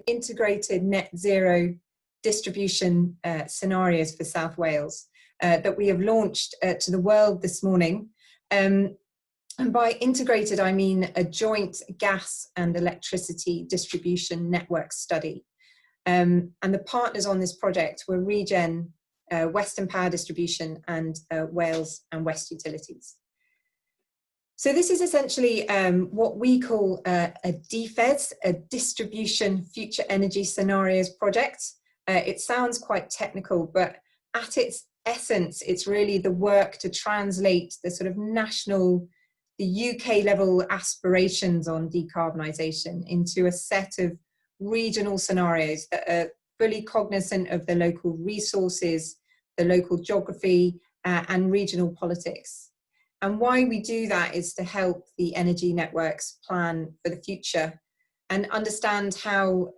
integrated net zero distribution scenarios for South Wales that we have launched to the world this morning. And by integrated, I mean a joint gas and electricity distribution network study. And the partners on this project were Regen, Western Power Distribution, and Wales and West Utilities. So this is essentially what we call a DFES, a Distribution Future Energy Scenarios project. It sounds quite technical, but at its essence, it's really the work to translate the sort of national, the UK level aspirations on decarbonisation into a set of regional scenarios that are fully cognizant of the local resources, the local geography, and regional politics. And why we do that is to help the energy networks plan for the future and understand how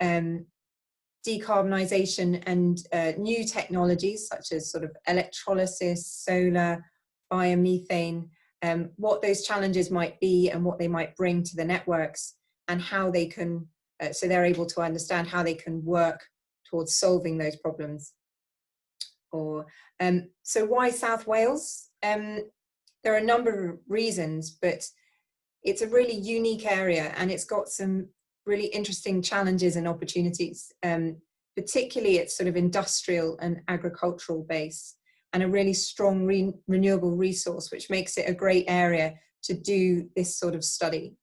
decarbonisation and new technologies such as sort of electrolysis, solar, biomethane, what those challenges might be and what they might bring to the networks, and how they can, so they're able to understand how they can work towards solving those problems. Or so why South Wales? There are a number of reasons, but it's a really unique area and it's got some really interesting challenges and opportunities, particularly its sort of industrial and agricultural base, and a really strong renewable resource, which makes it a great area to do this sort of study.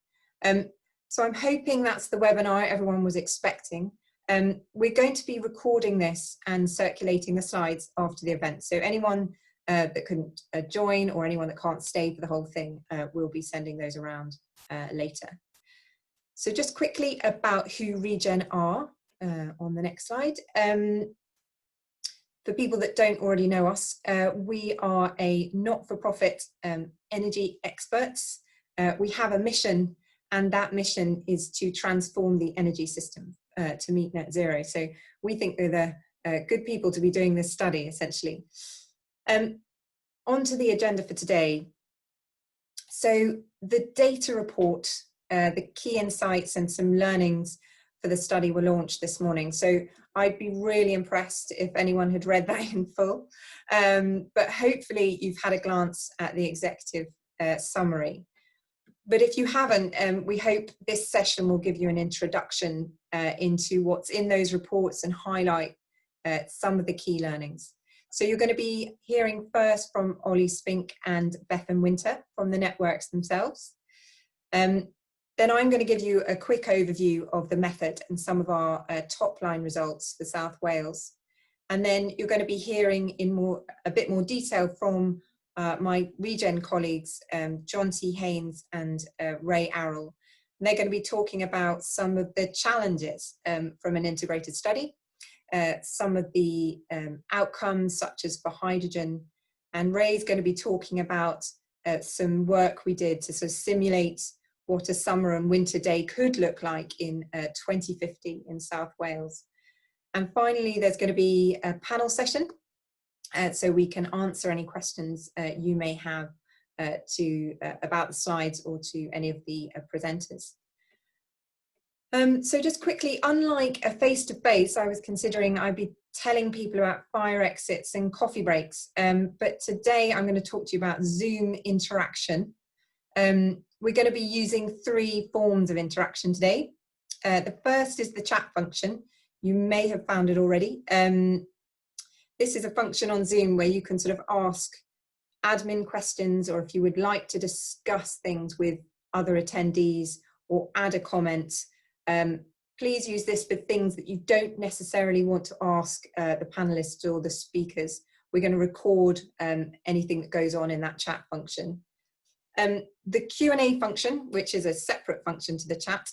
So I'm hoping that's the webinar everyone was expecting. We're going to be recording this and circulating the slides after the event. So anyone that couldn't join, or anyone that can't stay for the whole thing, we'll be sending those around later. So just quickly about who Regen are on the next slide. For people that don't already know us, we are a not-for-profit energy experts. We have a mission, and that mission is to transform the energy system to meet net zero. So we think they're the good people to be doing this study, essentially. Onto the agenda for today. So the data report, the key insights and some learnings for the study were launched this morning. So I'd be really impressed if anyone had read that in full. But hopefully you've had a glance at the executive summary. But if you haven't, we hope this session will give you an introduction into what's in those reports and highlight some of the key learnings. So you're going to be hearing first from Ollie Spink and Bethan Winter from the networks themselves. Then I'm going to give you a quick overview of the method and some of our top line results for South Wales. And then you're going to be hearing in a bit more detail from my Regen colleagues, John T. Haynes and Ray Arrell. And they're going to be talking about some of the challenges from an integrated study, some of the outcomes such as for hydrogen. And Ray's going to be talking about some work we did to sort of simulate what a summer and winter day could look like in 2050 in South Wales. And finally, there's going to be a panel session so we can answer any questions you may have about the slides or to any of the presenters. So just quickly, unlike a face-to-face, I was considering I'd be telling people about fire exits and coffee breaks, but today I'm going to talk to you about Zoom interaction. We're going to be using 3 forms of interaction today. The first is the chat function. You may have found it already. This is a function on Zoom where you can sort of ask admin questions, or if you would like to discuss things with other attendees or add a comment, please use this for things that you don't necessarily want to ask the panelists or the speakers. We're going to record anything that goes on in that chat function. The Q&A function, which is a separate function to the chat,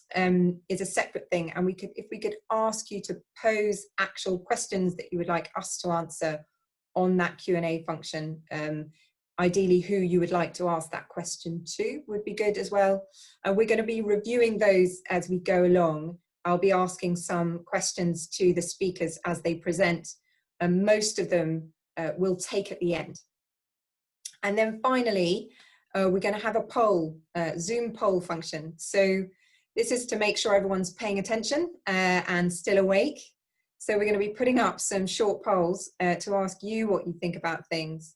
is a separate thing, and if we could ask you to pose actual questions that you would like us to answer on that Q&A function, ideally who you would like to ask that question to would be good as well. We're going to be reviewing those as we go along. I'll be asking some questions to the speakers as they present, and most of them we'll take at the end. And then finally, we're going to have a poll, Zoom poll function. So this is to make sure everyone's paying attention and still awake. So we're going to be putting up some short polls to ask you what you think about things.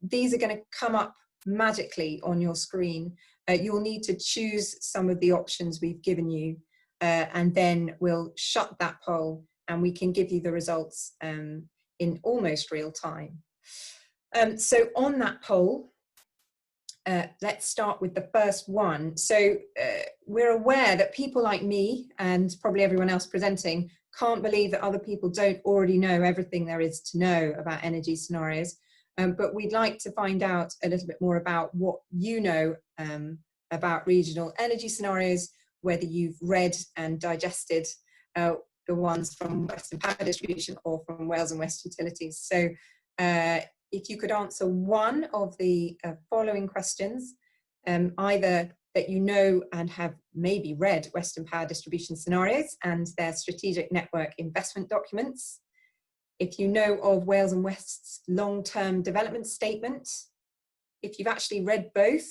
These are going to come up magically on your screen. You'll need to choose some of the options we've given you, and then we'll shut that poll and we can give you the results in almost real time. So on that poll, let's start with the first one. So we're aware that people like me and probably everyone else presenting can't believe that other people don't already know everything there is to know about energy scenarios. But we'd like to find out a little bit more about what you know about regional energy scenarios, whether you've read and digested the ones from Western Power Distribution or from Wales and West Utilities. So if you could answer one of the following questions, either that you know and have maybe read Western Power Distribution scenarios and their strategic network investment documents, if you know of Wales and West's long-term development statement, if you've actually read both,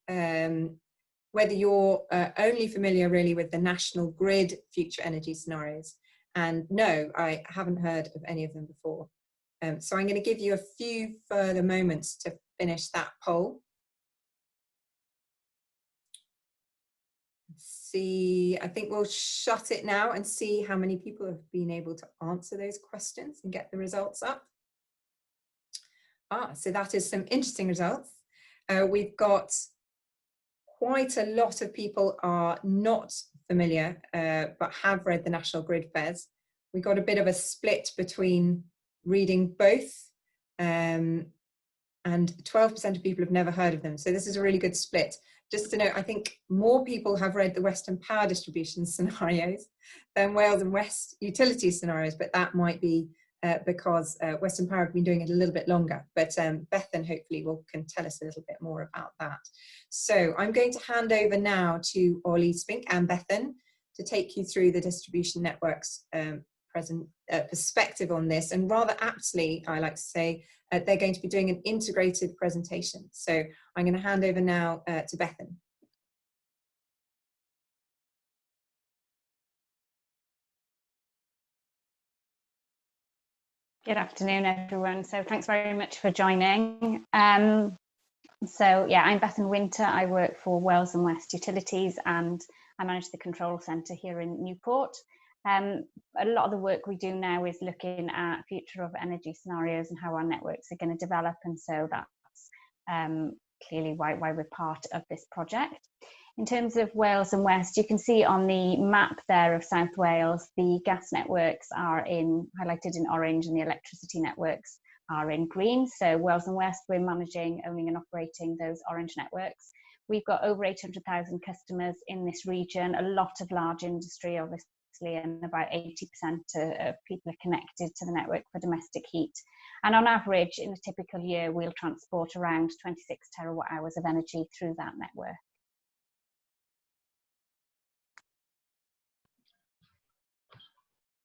whether you're only familiar really with the national grid future energy scenarios. And no, I haven't heard of any of them before. So I'm going to give you a few further moments to finish that poll. See, I think we'll shut it now and see how many people have been able to answer those questions and get the results up. So that is some interesting results. We've got quite a lot of people are not familiar, but have read the National Grid FES. We got a bit of a split between reading both, and 12% of people have never heard of them. So this is a really good split. Just to note, I think more people have read the Western Power Distribution scenarios than Wales and West Utilities scenarios, but that might be because Western Power have been doing it a little bit longer. But Bethan hopefully can tell us a little bit more about that. So I'm going to hand over now to Ollie Spink and Bethan to take you through the distribution networks perspective on this, and rather aptly, I like to say, they're going to be doing an integrated presentation. So I'm going to hand over now to Bethan. Good afternoon, everyone. So thanks very much for joining. So yeah, I'm Bethan Winter. I work for Wales and West Utilities, and I manage the control centre here in Newport. A lot of the work we do now is looking at future of energy scenarios and how our networks are going to develop, and so that's clearly why we're part of this project. In terms of Wales and West, you can see on the map there of South Wales, the gas networks are highlighted in orange and the electricity networks are in green. So Wales and West, we're managing, owning and operating those orange networks. We've got over 800,000 customers in this region, a lot of large industry, obviously, and about 80% of people are connected to the network for domestic heat. And on average, in a typical year, we'll transport around 26 terawatt hours of energy through that network.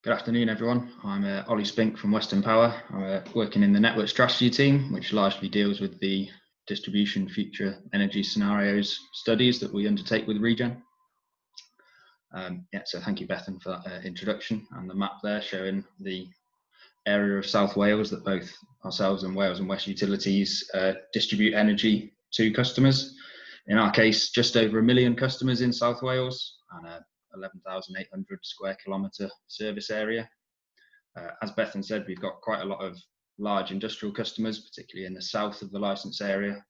Good afternoon, everyone. I'm Ollie Spink from Western Power. I'm working in the network strategy team, which largely deals with the distribution future energy scenarios studies that we undertake with Regen. So thank you, Bethan, for that introduction, and the map there showing the area of South Wales that both ourselves and Wales and West Utilities distribute energy to customers. In our case, just over 1 million customers in South Wales and 11,800 square kilometre service area. As Bethan said, we've got quite a lot of large industrial customers, particularly in the south of the licence area.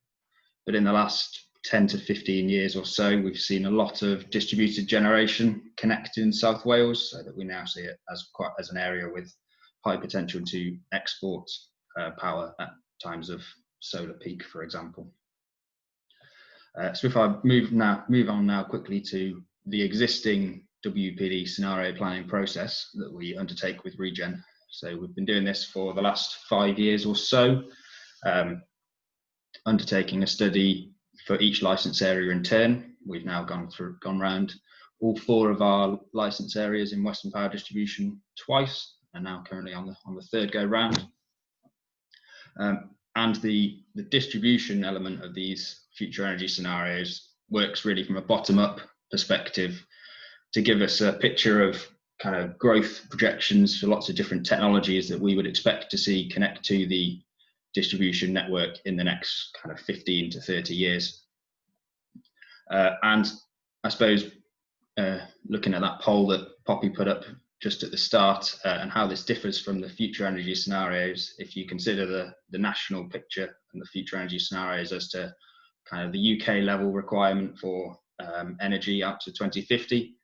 But in the last 10 to 15 years or so, we've seen a lot of distributed generation connected in South Wales, so that we now see it as an area with high potential to export power at times of solar peak, for example. So if I move on now quickly to the existing WPD scenario planning process that we undertake with Regen. So we've been doing this for the last 5 years or so, undertaking a study for each licence area in turn. We've now gone round all 4 of our licence areas in Western Power Distribution twice, and now currently on the third go round. And the distribution element of these future energy scenarios works really from a bottom-up perspective, to give us a picture of kind of growth projections for lots of different technologies that we would expect to see connect to the distribution network in the next kind of 15 to 30 years. And I suppose looking at that poll that Poppy put up just at the start, and how this differs from the future energy scenarios, if you consider the national picture and the future energy scenarios as to kind of the UK level requirement for energy up to 2050,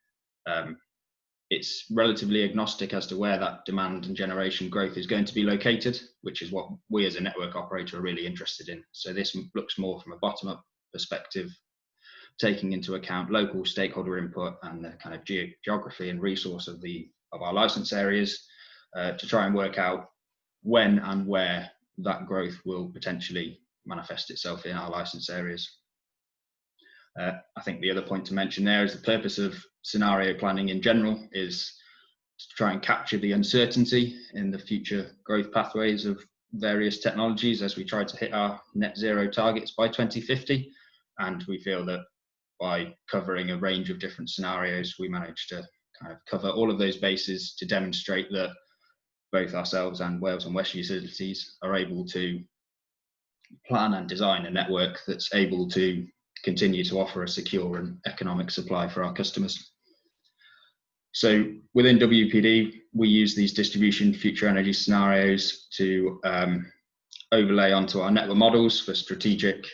it's relatively agnostic as to where that demand and generation growth is going to be located, which is what we as a network operator are really interested in. So this looks more from a bottom-up perspective, taking into account local stakeholder input and the kind of geography and resource of our license areas, to try and work out when and where that growth will potentially manifest itself in our license areas. I think the other point to mention there is the purpose of scenario planning in general is to try and capture the uncertainty in the future growth pathways of various technologies as we try to hit our net zero targets by 2050. And we feel that by covering a range of different scenarios, we managed to kind of cover all of those bases to demonstrate that both ourselves and Wales and West Utilities are able to plan and design a network that's able to continue to offer a secure and economic supply for our customers. So within WPD, we use these distribution future energy scenarios to overlay onto our network models for strategic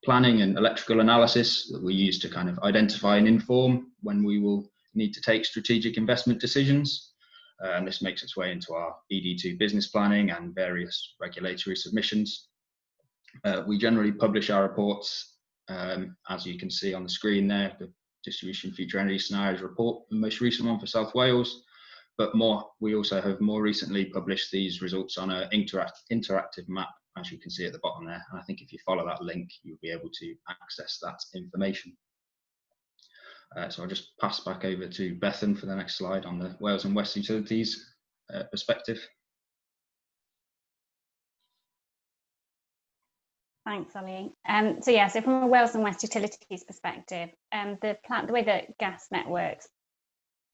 planning and electrical analysis that we use to kind of identify and inform when we will need to take strategic investment decisions. And this makes its way into our ED2 business planning and various regulatory submissions. We generally publish our reports, as you can see on the screen there, the Distribution Future Energy Scenarios report, the most recent one for South Wales. But we also have more recently published these results on an interactive map, as you can see at the bottom there. And I think if you follow that link, you'll be able to access that information. So I'll just pass back over to Bethan for the next slide on the Wales and West Utilities perspective. Thanks, Ollie. So from a Wales and West Utilities perspective, the way that gas networks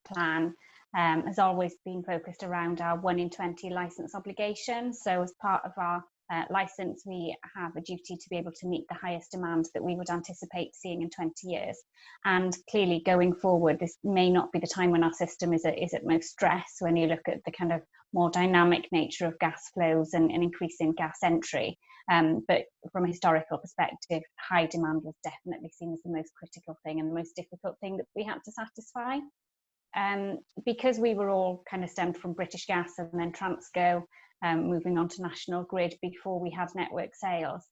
plan has always been focused around our 1 in 20 licence obligation. So as part of our licence, we have a duty to be able to meet the highest demand that we would anticipate seeing in 20 years. And clearly going forward, this may not be the time when our system is at most stress, when you look at the kind of more dynamic nature of gas flows and increasing gas entry. But from a historical perspective, high demand was definitely seen as the most critical thing and the most difficult thing that we had to satisfy. Because we were all kind of stemmed from British Gas and then Transco, moving on to National Grid before we had network sales,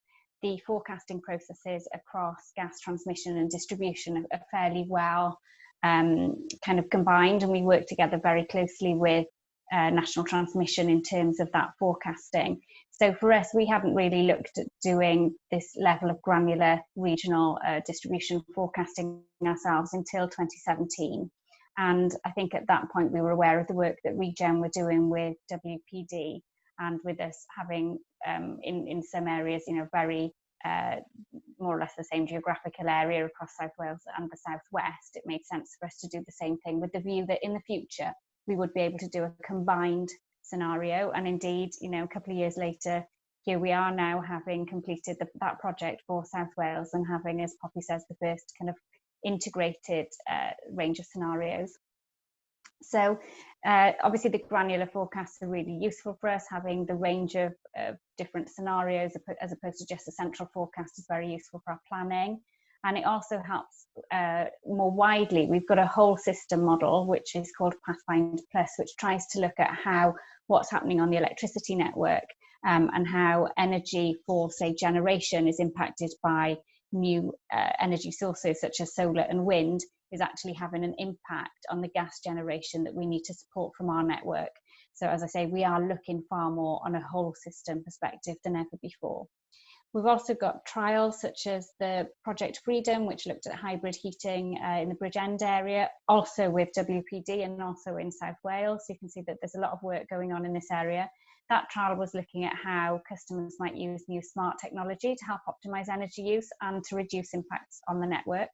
the forecasting processes across gas transmission and distribution are fairly well kind of combined, and we work together very closely with National Transmission in terms of that forecasting. So for us, we hadn't really looked at doing this level of granular regional distribution forecasting ourselves until 2017. And I think at that point we were aware of the work that Regen were doing with WPD, and with us having in some areas, very more or less the same geographical area across South Wales and the South West, it made sense for us to do the same thing, with the view that in the future we would be able to do a combined scenario. And indeed, a couple of years later, here we are now, having completed that project for South Wales and having, as Poppy says, the first kind of integrated range of scenarios. So obviously the granular forecasts are really useful for us. Having the range of different scenarios as opposed to just a central forecast is very useful for our planning. And it also helps more widely. We've got a whole system model, which is called Pathfinder Plus, which tries to look at what's happening on the electricity network and how energy for, say, generation is impacted by new energy sources such as solar and wind, is actually having an impact on the gas generation that we need to support from our network. So as I say, we are looking far more on a whole system perspective than ever before. We've also got trials such as the Project Freedom, which looked at hybrid heating in the Bridgend area, also with WPD and also in South Wales. So you can see that there's a lot of work going on in this area. That trial was looking at how customers might use new smart technology to help optimise energy use and to reduce impacts on the network.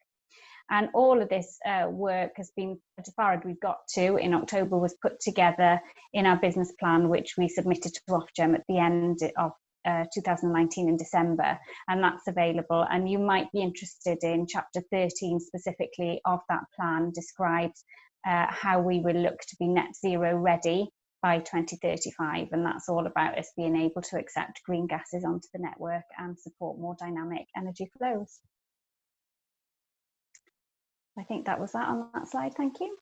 And all of this work has been, as far as we've got to in October, was put together in our business plan, which we submitted to Ofgem at the end of 2019 in December, and that's available. And you might be interested in chapter 13 specifically of that plan, describes how we will look to be net zero ready by 2035, and that's all about us being able to accept green gases onto the network and support more dynamic energy flows. I think that was that on that slide. Thank you.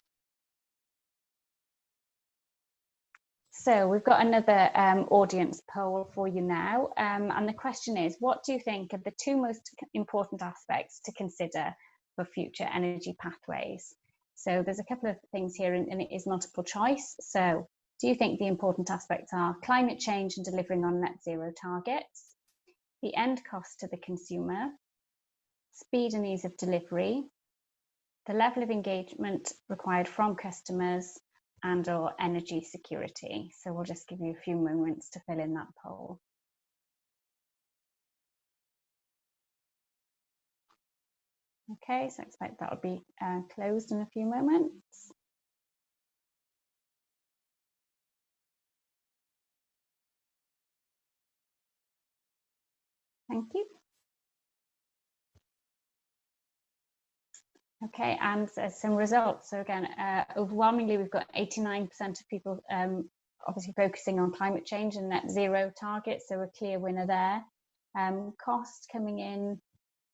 So we've got another audience poll for you now, and the question is, what do you think are the two most important aspects to consider for future energy pathways? So there's a couple of things here, and it is multiple choice. So do you think the important aspects are climate change and delivering on net zero targets, the end cost to the consumer, speed and ease of delivery, the level of engagement required from customers, and/or energy security? So we'll just give you a few moments to fill in that poll. Okay, so I expect that will be closed in a few moments. Thank you. Okay, and some results. So again, overwhelmingly, we've got 89% of people obviously focusing on climate change and net zero targets, so a clear winner there. Cost coming in,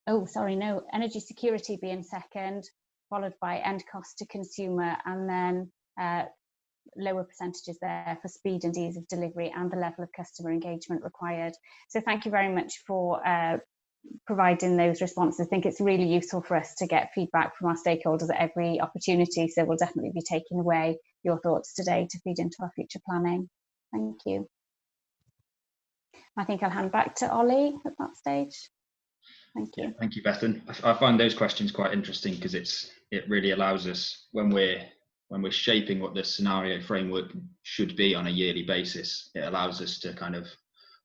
energy security being second, followed by end cost to consumer, and then lower percentages there for speed and ease of delivery and the level of customer engagement required. So thank you very much for providing those responses. I think it's really useful for us to get feedback from our stakeholders at every opportunity, so we'll definitely be taking away your thoughts today to feed into our future planning. Thank you. I think I'll hand back to Ollie at that stage. Thank you. Yeah, thank you, Bethan. I find those questions quite interesting because it really allows us, when we're shaping what the scenario framework should be on a yearly basis, it allows us to kind of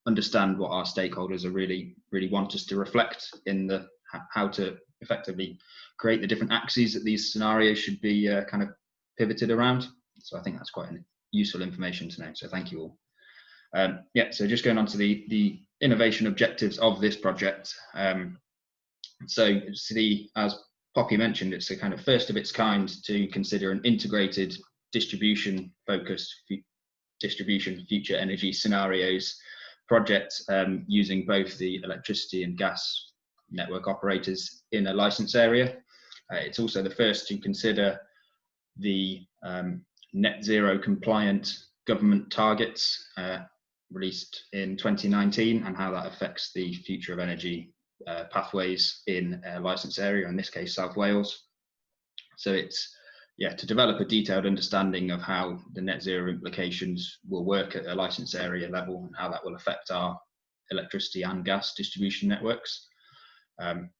understand what our stakeholders are really want us to reflect in the how to effectively create the different axes that these scenarios should be kind of pivoted around. So I think that's quite useful information to know. So thank you all. Yeah, so just going on to the innovation objectives of this project. So as Poppy mentioned, it's a kind of first of its kind to consider an integrated distribution-focused distribution future energy scenarios project using both the electricity and gas network operators in a license area. It's also the first to consider the net zero compliant government targets released in 2019 and how that affects the future of energy pathways in a license area, in this case South Wales. So it's to develop a detailed understanding of how the net zero implications will work at a license area level and how that will affect our electricity and gas distribution networks. And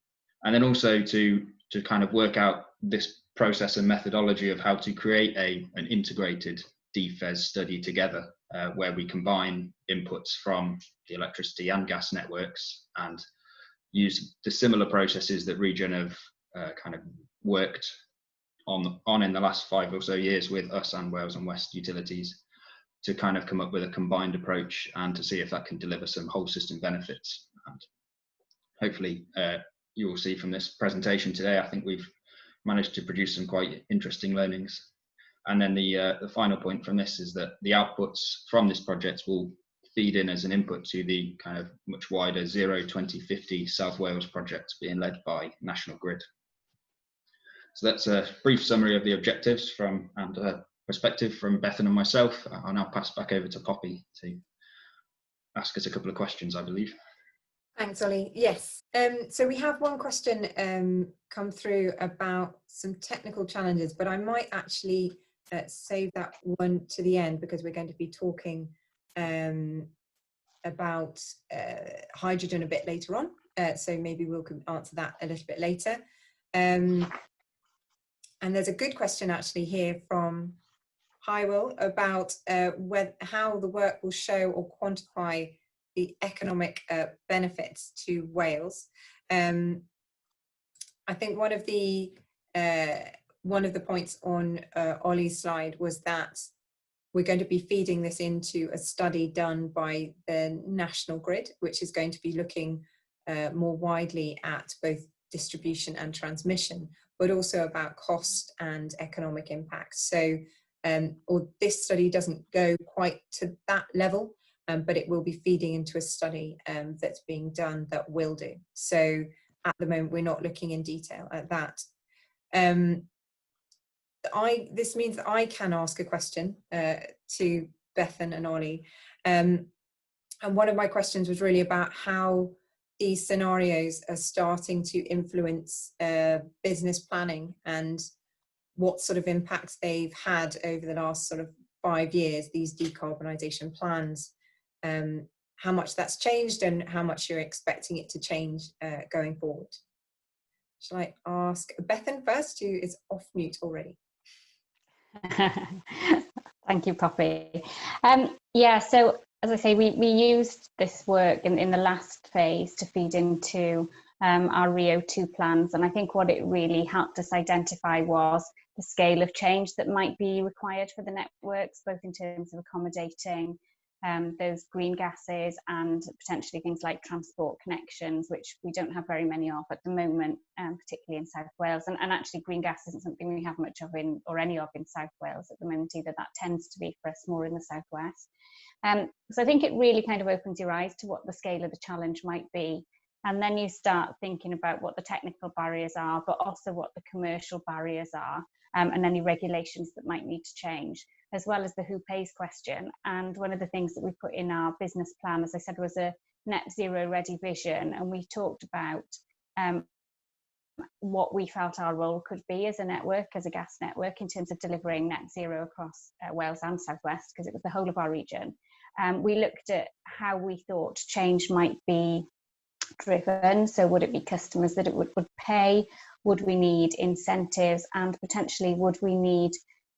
then also to kind of work out this process and methodology of how to create an integrated DFES study together, where we combine inputs from the electricity and gas networks and use the similar processes that Regen have kind of worked on in the last 5 or so years with us and Wales and West utilities to kind of come up with a combined approach and to see if that can deliver some whole system benefits. And hopefully you will see from this presentation today, I think we've managed to produce some quite interesting learnings. And then the final point from this is that the outputs from this project will feed in as an input to the kind of much wider Zero 2050 South Wales project being led by National Grid. So that's a brief summary of the objectives and perspective from Bethan and myself. I'll now pass back over to Poppy to ask us a couple of questions, I believe. Thanks, Ollie. Yes, so we have one question come through about some technical challenges, but I might actually save that one to the end because we're going to be talking about hydrogen a bit later on. So maybe we'll answer that a little bit later. And there's a good question actually here from Will about how the work will show or quantify the economic benefits to Wales. I think one of the one of the points on Ollie's slide was that we're going to be feeding this into a study done by the National Grid, which is going to be looking more widely at both distribution and transmission, but also about cost and economic impact. So, or this study doesn't go quite to that level, but it will be feeding into a study that's being done that will do. So at the moment, we're not looking in detail at that. This means that I can ask a question to Bethan and Ollie. And one of my questions was really about how these scenarios are starting to influence business planning and what sort of impacts they've had over the last sort of 5 years, these decarbonisation plans, how much that's changed and how much you're expecting it to change going forward. Shall I ask Bethan first, who is off mute already? Thank you, Poppy. Yeah, so as I say, we used this work in the last phase to feed into our RIIO2 plans, and I think what it really helped us identify was the scale of change that might be required for the networks, both in terms of accommodating those green gases and potentially things like transport connections, which we don't have very many of at the moment, particularly in South Wales. And actually green gas isn't something we have much of in, or any of in South Wales at the moment either. That tends to be for us more in the Southwest. So I think it really kind of opens your eyes to what the scale of the challenge might be. And then you start thinking about what the technical barriers are, but also what the commercial barriers are, and any regulations that might need to change, as well as the who pays question. And one of the things that we put in our business plan, as I said, was a net zero ready vision. And we talked about what we felt our role could be as a network, as a gas network, in terms of delivering net zero across Wales and South West, because it was the whole of our region. We looked at how we thought change might be driven. So would it be customers that it would pay? Would we need incentives? And potentially would we need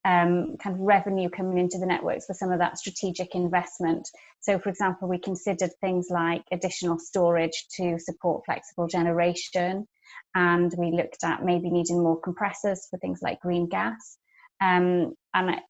kind of revenue coming into the networks for some of that strategic investment? So for example, we considered things like additional storage to support flexible generation, and we looked at maybe needing more compressors for things like green gas. And I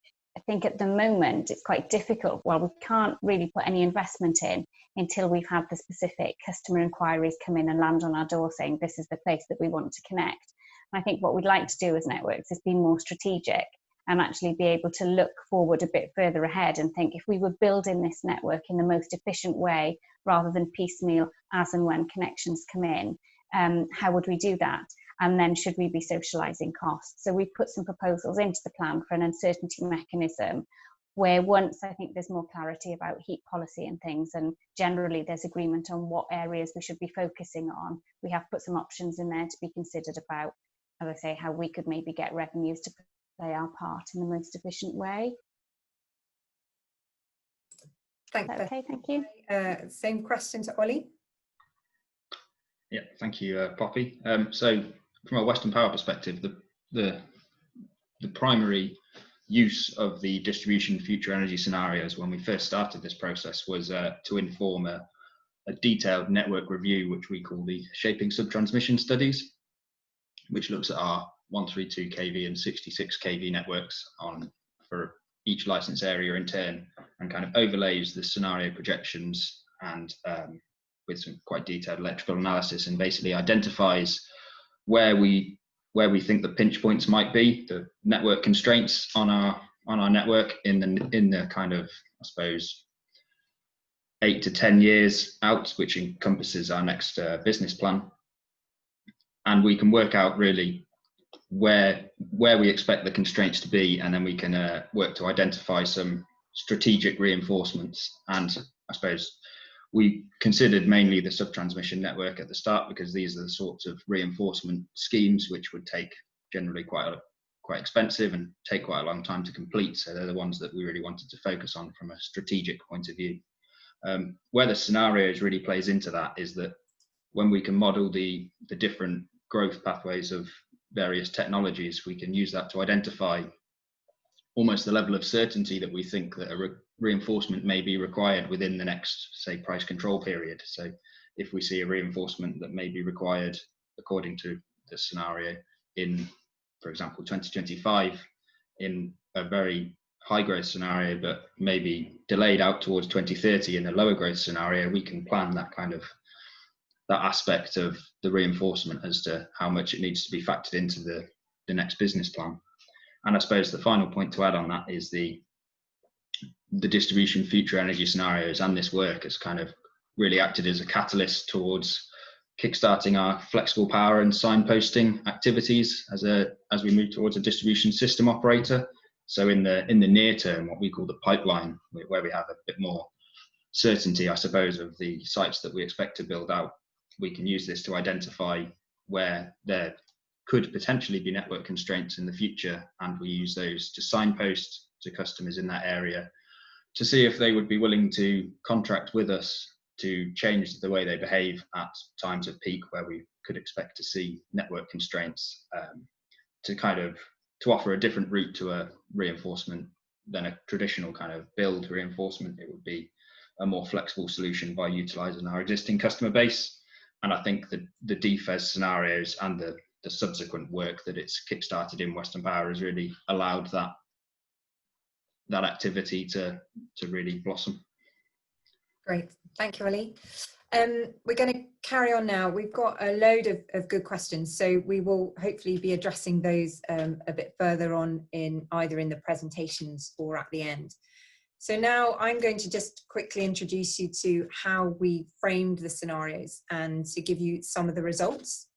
think at the moment it's quite difficult. Well, we can't really put any investment in until we've had the specific customer inquiries come in and land on our door saying this is the place that we want to connect. And I think what we'd like to do as networks is be more strategic and actually be able to look forward a bit further ahead and think, if we were building this network in the most efficient way rather than piecemeal as and when connections come in, how would we do that? And then should we be socialising costs? So we put some proposals into the plan for an uncertainty mechanism where, once I think there's more clarity about heat policy and things, and generally there's agreement on what areas we should be focusing on, we have put some options in there to be considered about, as I say, how we could maybe get revenues to play our part in the most efficient way. Thanks. Okay, thank you. Same question to Ollie. Yeah, thank you, Poppy. So from a Western Power perspective, the primary use of the distribution future energy scenarios when we first started this process was to inform a detailed network review, which we call the Shaping Subtransmission Studies, which looks at our 132 kV and 66 kV networks for each license area in turn, and kind of overlays the scenario projections and with some quite detailed electrical analysis, and basically identifies where we think the pinch points might be, the network constraints on our network in the kind of, I suppose, 8 to 10 years out, which encompasses our next business plan. And we can work out really where we expect the constraints to be, and then we can work to identify some strategic reinforcements. And I suppose we considered mainly the subtransmission network at the start, because these are the sorts of reinforcement schemes which would take generally quite expensive and take quite a long time to complete. So they're the ones that we really wanted to focus on from a strategic point of view. Where the scenarios really plays into that is that when we can model the different growth pathways of various technologies, we can use that to identify almost the level of certainty that we think that a reinforcement may be required within the next, say, price control period. So if we see a reinforcement that may be required according to the scenario in for example, 2025 in a very high growth scenario, but maybe delayed out towards 2030 in a lower growth scenario, we can plan that kind of that aspect of the reinforcement as to how much it needs to be factored into the next business plan. And I suppose the final point to add on that is the distribution future energy scenarios, and this work has kind of really acted as a catalyst towards kickstarting our flexible power and signposting activities as we move towards a distribution system operator. So in the near term, what we call the pipeline, where we have a bit more certainty, I suppose, of the sites that we expect to build out, we can use this to identify where there could potentially be network constraints in the future, and we use those to signpost to customers in that area to see if they would be willing to contract with us to change the way they behave at times of peak where we could expect to see network constraints, to offer a different route to a reinforcement than a traditional kind of build reinforcement. It would be a more flexible solution by utilising our existing customer base. And I think the DFES scenarios and the subsequent work that it's kickstarted in Western Power has really allowed that activity to really blossom. Great, thank you, Ali. We're going to carry on now. We've got a load of good questions, so we will hopefully be addressing those a bit further on either in the presentations or at the end. So now I'm going to just quickly introduce you to how we framed the scenarios and to give you some of the results.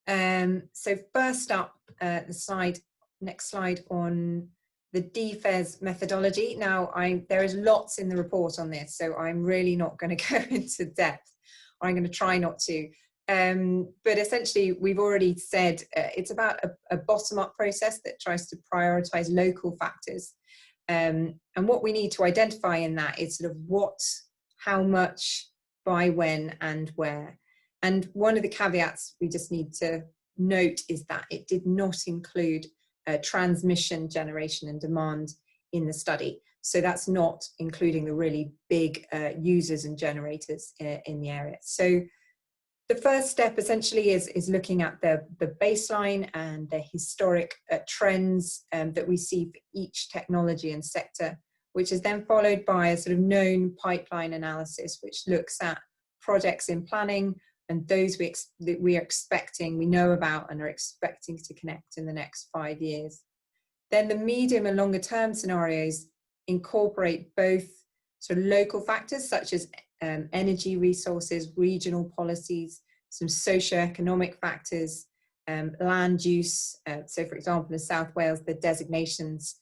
So first up, next slide on the DFES methodology. Now, there is lots in the report on this, so I'm really not going to go into depth. I'm going to try not to. But essentially, we've already said it's about a bottom-up process that tries to prioritize local factors. And what we need to identify in that is sort of what, how much, by when, and where. And one of the caveats we just need to note is that it did not include transmission, generation, and demand in the study. So that's not including the really big users and generators in the area. So the first step essentially is looking at the baseline and the historic trends that we see for each technology and sector, which is then followed by a sort of known pipeline analysis, which looks at projects in planning and those that we are expecting, we know about and are expecting to connect in the next 5 years. Then the medium and longer term scenarios incorporate both sort of local factors such as energy resources, regional policies, some socioeconomic factors, land use. So for example, in South Wales, the designations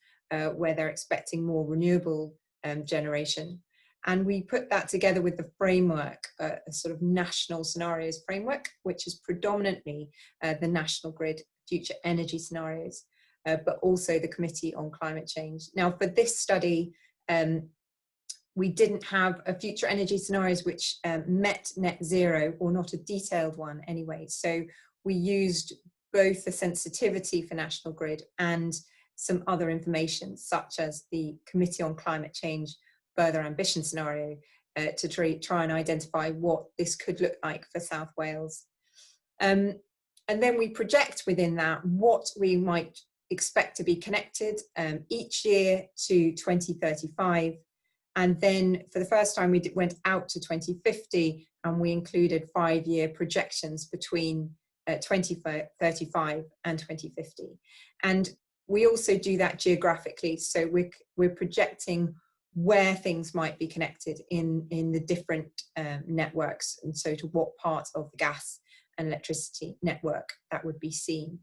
where they're expecting more renewable generation. And we put that together with the framework, a sort of national scenarios framework, which is predominantly the National Grid Future Energy Scenarios, but also the Committee on Climate Change. Now, for this study, we didn't have a future energy scenarios which met net zero, or not a detailed one anyway. So we used both the sensitivity for National Grid and some other information, such as the Committee on Climate Change further ambition scenario to try and identify what this could look like for South Wales. And then we project within that what we might expect to be connected each year to 2035. And then for the first time, we went out to 2050 and we included 5-year projections between 2035 and 2050. And we also do that geographically. So we're projecting where things might be connected in the different networks, and so to what part of the gas and electricity network that would be seen.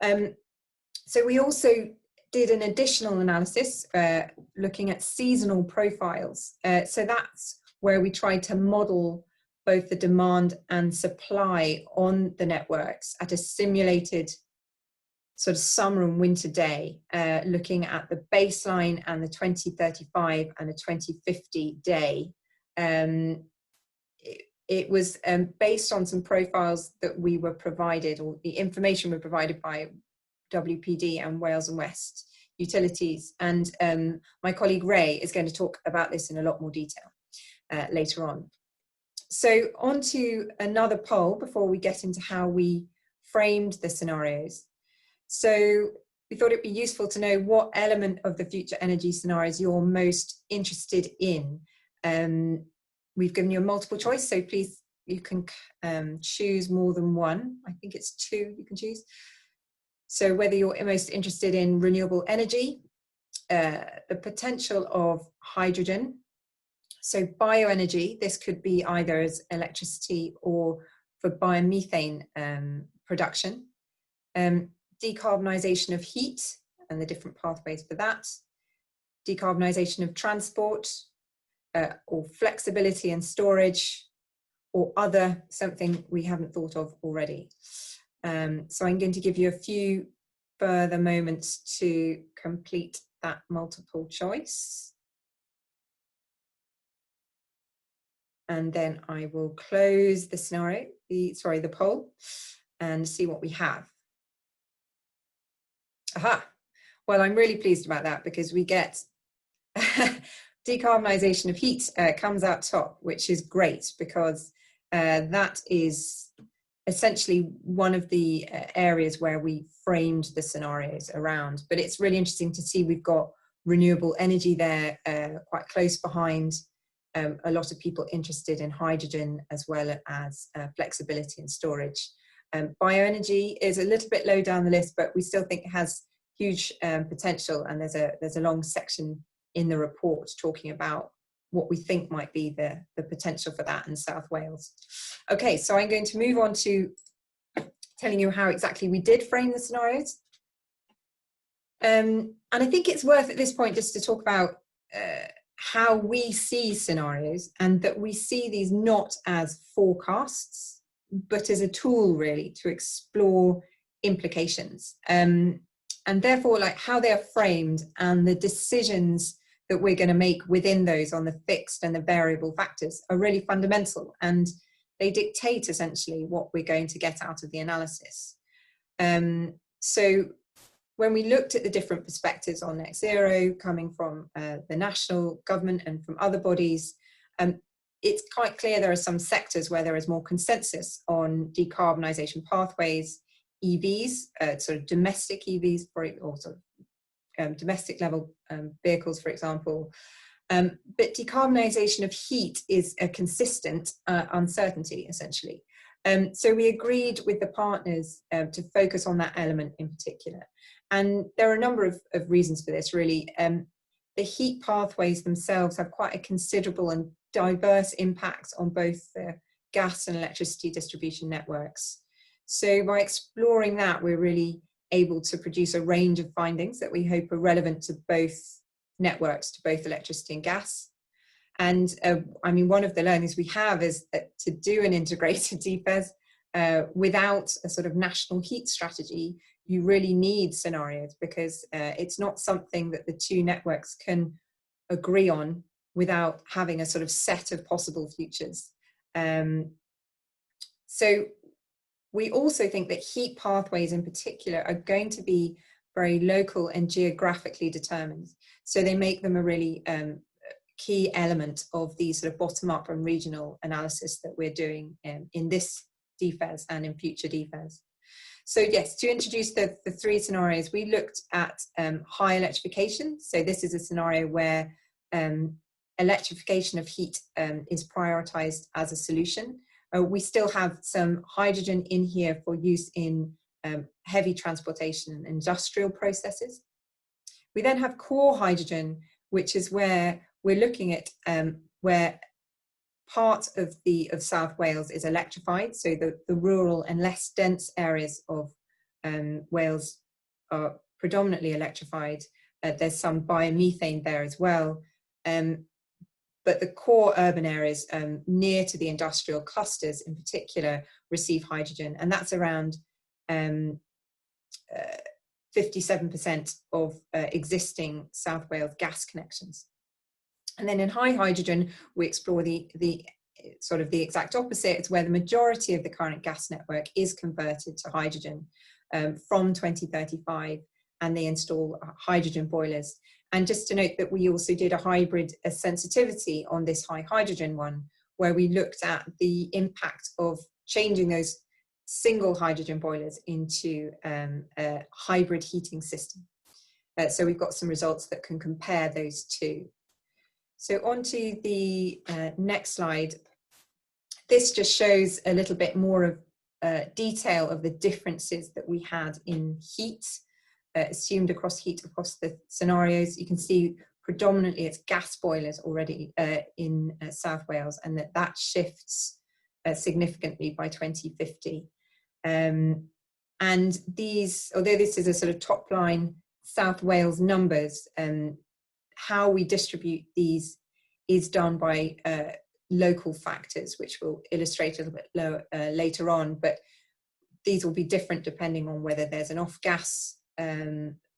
So we also did an additional analysis looking at seasonal profiles. So that's where we tried to model both the demand and supply on the networks at a simulated sort of summer and winter day, looking at the baseline and the 2035 and the 2050 day. It was based on some profiles that we were provided, or the information were provided by WPD and Wales and West Utilities. And my colleague Ray is going to talk about this in a lot more detail later on. So on to another poll before we get into how we framed the scenarios. So we thought it'd be useful to know what element of the future energy scenarios you're most interested in. We've given you a multiple choice, so please, you can choose more than one. I think it's 2 you can choose. So whether you're most interested in renewable energy, the potential of hydrogen, so bioenergy, this could be either as electricity or for biomethane production, decarbonisation of heat and the different pathways for that, decarbonisation of transport, or flexibility and storage, or other, something we haven't thought of already. So I'm going to give you a few further moments to complete that multiple choice. And then I will close the scenario, the poll, and see what we have. Aha, well, I'm really pleased about that, because we get decarbonisation of heat comes out top, which is great, because that is essentially one of the areas where we framed the scenarios around. But it's really interesting to see we've got renewable energy there quite close behind. A lot of people interested in hydrogen, as well as flexibility and storage. Bioenergy is a little bit low down the list, but we still think it has huge potential, and there's a long section in the report talking about what we think might be the potential for that in South Wales. Okay, so I'm going to move on to telling you how exactly we did frame the scenarios. And I think it's worth at this point just to talk about how we see scenarios, and that we see these not as forecasts, but as a tool really to explore implications. And therefore, like, how they are framed and the decisions that we're going to make within those on the fixed and the variable factors are really fundamental, and they dictate essentially what we're going to get out of the analysis. So when we looked at the different perspectives on net zero coming from the national government and from other bodies, it's quite clear there are some sectors where there is more consensus on decarbonisation pathways, EVs, sort of domestic EVs, or sort of domestic level vehicles, for example. But decarbonisation of heat is a consistent uncertainty, essentially. So we agreed with the partners to focus on that element in particular. And there are a number of reasons for this, really. The heat pathways themselves have quite a considerable and diverse impact on both the gas and electricity distribution networks. So by exploring that, we're really able to produce a range of findings that we hope are relevant to both networks, to both electricity and gas. And I mean, one of the learnings we have is that to do an integrated DFES without a sort of national heat strategy, you really need scenarios, because it's not something that the two networks can agree on without having a sort of set of possible futures. So we also think that heat pathways in particular are going to be very local and geographically determined. So they make them a really key element of the sort of bottom-up and regional analysis that we're doing in this DFES and in future DFES. So yes, to introduce the 3 scenarios, we looked at high electrification. So this is a scenario where electrification of heat is prioritized as a solution. We still have some hydrogen in here for use in heavy transportation and industrial processes. We then have core hydrogen, which is where we're looking at where part of South Wales is electrified. So the rural and less dense areas of Wales are predominantly electrified. There's some biomethane there as well. But the core urban areas near to the industrial clusters in particular receive hydrogen, and that's around 57% of existing South Wales gas connections. And then in high hydrogen, we explore the sort of the exact opposite. It's where the majority of the current gas network is converted to hydrogen from 2035, and they install hydrogen boilers. And just to note that we also did a hybrid sensitivity on this high hydrogen one, where we looked at the impact of changing those single hydrogen boilers into a hybrid heating system. So we've got some results that can compare those two. So on to the next slide. This just shows a little bit more of detail of the differences that we had in heat, assumed across the scenarios. You can see predominantly it's gas boilers already in South Wales, and that shifts significantly by 2050. And these, although this is a sort of top line South Wales numbers, how we distribute these is done by local factors, which we'll illustrate a little bit later on, but these will be different depending on whether there's an off-gas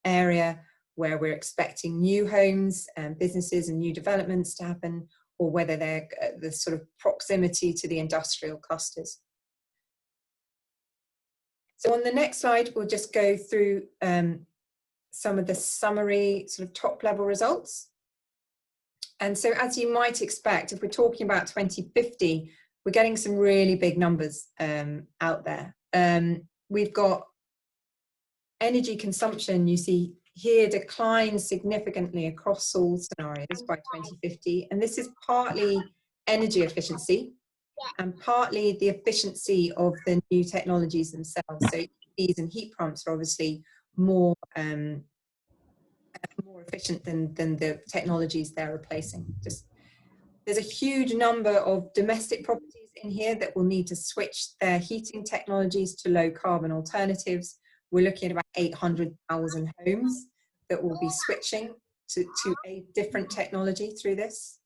area where we're expecting new homes and businesses and new developments to happen, or whether they're the sort of proximity to the industrial clusters. So on the next slide, we'll just go through some of the summary sort of top level results. And so as you might expect, if we're talking about 2050, we're getting some really big numbers out there. We've got energy consumption, you see here, declines significantly across all scenarios by 2050. And this is partly energy efficiency and partly the efficiency of the new technologies themselves. So EVs and heat pumps are obviously more efficient than the technologies they're replacing. There's a huge number of domestic properties in here that will need to switch their heating technologies to low carbon alternatives. We're looking at about 800,000 homes that will be switching to a different technology through this.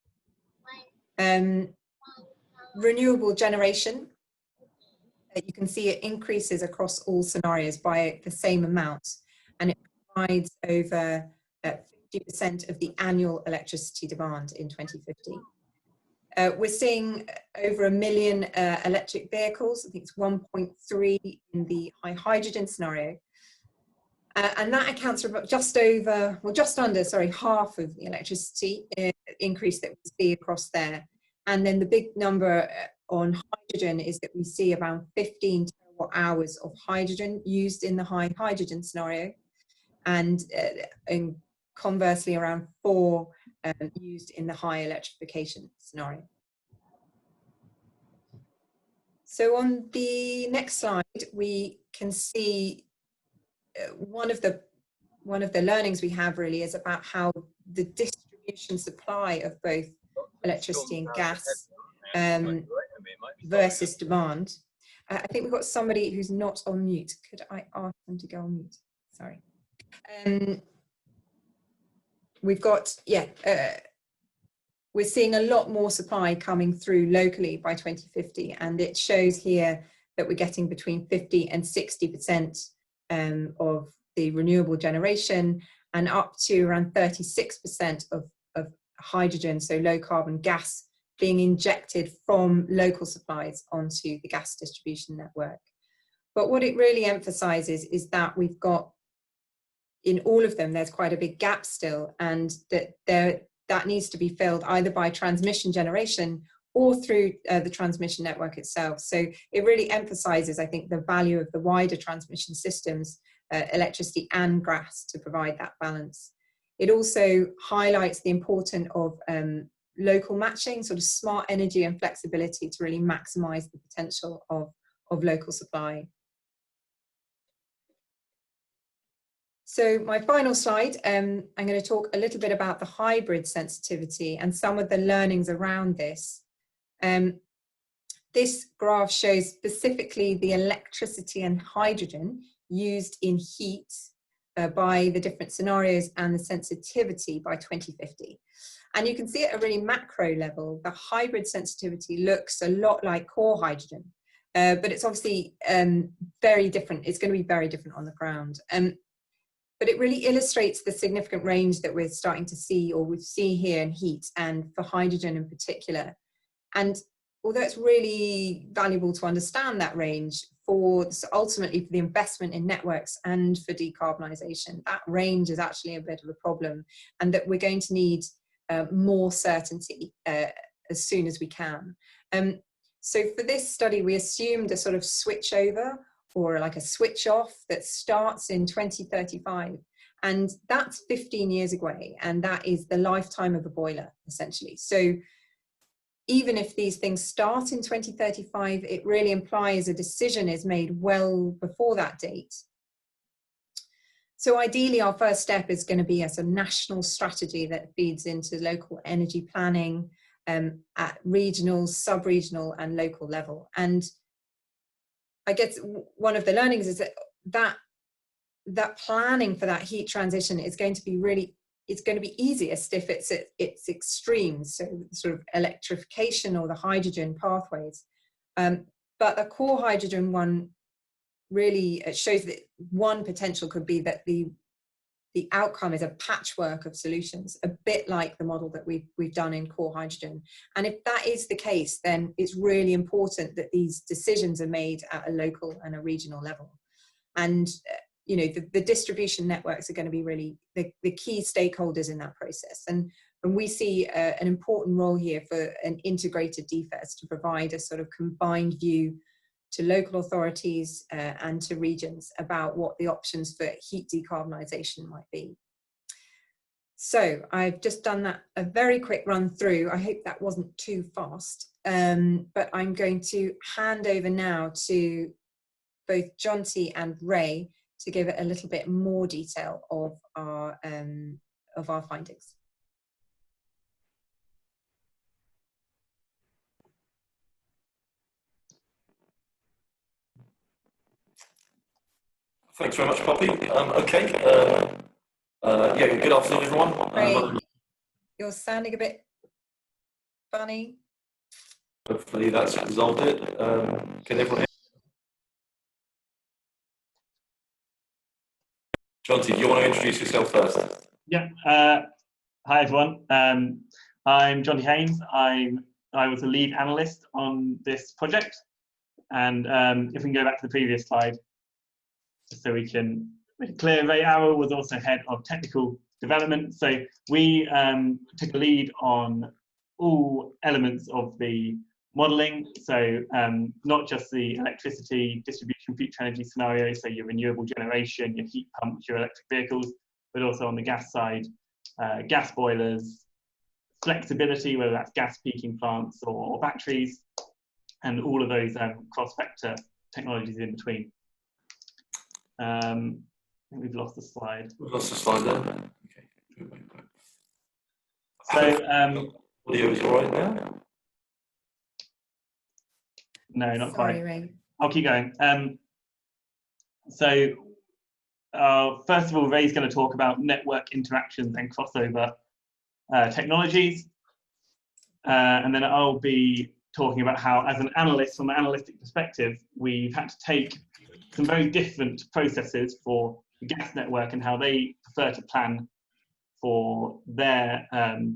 Renewable generation, you can see it increases across all scenarios by the same amount, and it provides over 50% of the annual electricity demand in 2050. We're seeing over 1 million electric vehicles. I think it's 1.3 in the high hydrogen scenario. And that accounts for just under half of the electricity increase that we see across there. And then the big number on hydrogen is that we see around 15 terawatt hours of hydrogen used in the high hydrogen scenario, and conversely around 4 used in the high electrification scenario. So on the next slide, we can see one of the learnings we have really is about how the distribution supply of both electricity and gas versus demand. I think we've got somebody who's not on mute. Could I ask them to go on mute? Sorry. We've got, we're seeing a lot more supply coming through locally by 2050, and it shows here that we're getting between 50 and 60% of the renewable generation, and up to around 36% of hydrogen, so low carbon gas, being injected from local supplies onto the gas distribution network. But what it really emphasizes is that we've got, in all of them, there's quite a big gap still, and that needs to be filled either by transmission generation or through the transmission network itself. So it really emphasizes, I think, the value of the wider transmission systems, electricity and gas, to provide that balance. It also highlights the importance of local matching, sort of smart energy and flexibility to really maximize the potential of local supply. So my final slide, I'm going to talk a little bit about the hybrid sensitivity and some of the learnings around this. This graph shows specifically the electricity and hydrogen used in heat by the different scenarios and the sensitivity by 2050. And you can see at a really macro level, the hybrid sensitivity looks a lot like core hydrogen, but it's obviously very different. It's going to be very different on the ground. But it really illustrates the significant range that we're starting to see, or we see here in heat, and for hydrogen in particular. And although it's really valuable to understand that range ultimately for the investment in networks and for decarbonisation, that range is actually a bit of a problem, and that we're going to need more certainty as soon as we can. So for this study, we assumed a sort of switch over or like a switch off that starts in 2035. And that's 15 years away. And that is the lifetime of a boiler, essentially. So even if these things start in 2035, it really implies a decision is made well before that date. So ideally, our first step is going to be as a national strategy that feeds into local energy planning at regional, sub-regional and local level. And I guess one of the learnings is that planning for that heat transition is going to be really, it's going to be easiest if it's at its extremes, so sort of electrification or the hydrogen pathways. But the core hydrogen one really shows that one potential could be that the outcome is a patchwork of solutions, a bit like the model that we've done in core hydrogen. And if that is the case, then it's really important that these decisions are made at a local and a regional level. And you know, the distribution networks are going to be really the key stakeholders in that process. And we see an important role here for an integrated DFES to provide a sort of combined view to local authorities and to regions about what the options for heat decarbonisation might be. So I've just done that, a very quick run through. I hope that wasn't too fast, but I'm going to hand over now to both Jonty and Ray to give it a little bit more detail of our findings. Thanks very much, Poppy. Yeah, good afternoon, everyone. Ray, you're sounding a bit funny. Hopefully that's resolved it. Can everyone hear? Jonty, do you want to introduce yourself first? Yeah. Hi, everyone. I'm Jonty Haynes. I was the lead analyst on this project. And if we can go back to the previous slide, just so we can make it clear, Ray Arrow was also head of technical development. So we took a lead on all elements of the modelling. So not just the electricity distribution future energy scenarios, so your renewable generation, your heat pumps, your electric vehicles, but also on the gas side, gas boilers, flexibility, whether that's gas peaking plants or batteries, and all of those cross-vector technologies in between. I think we've lost the slide. We've lost the slide there. Okay. So audio is all right now? No, not Sorry, quite. Ray. I'll keep going. So first of all, Ray's going to talk about network interactions and crossover technologies. And then I'll be talking about how, as an analyst, from an analytic perspective, we've had to take some very different processes for the gas network and how they prefer to plan for their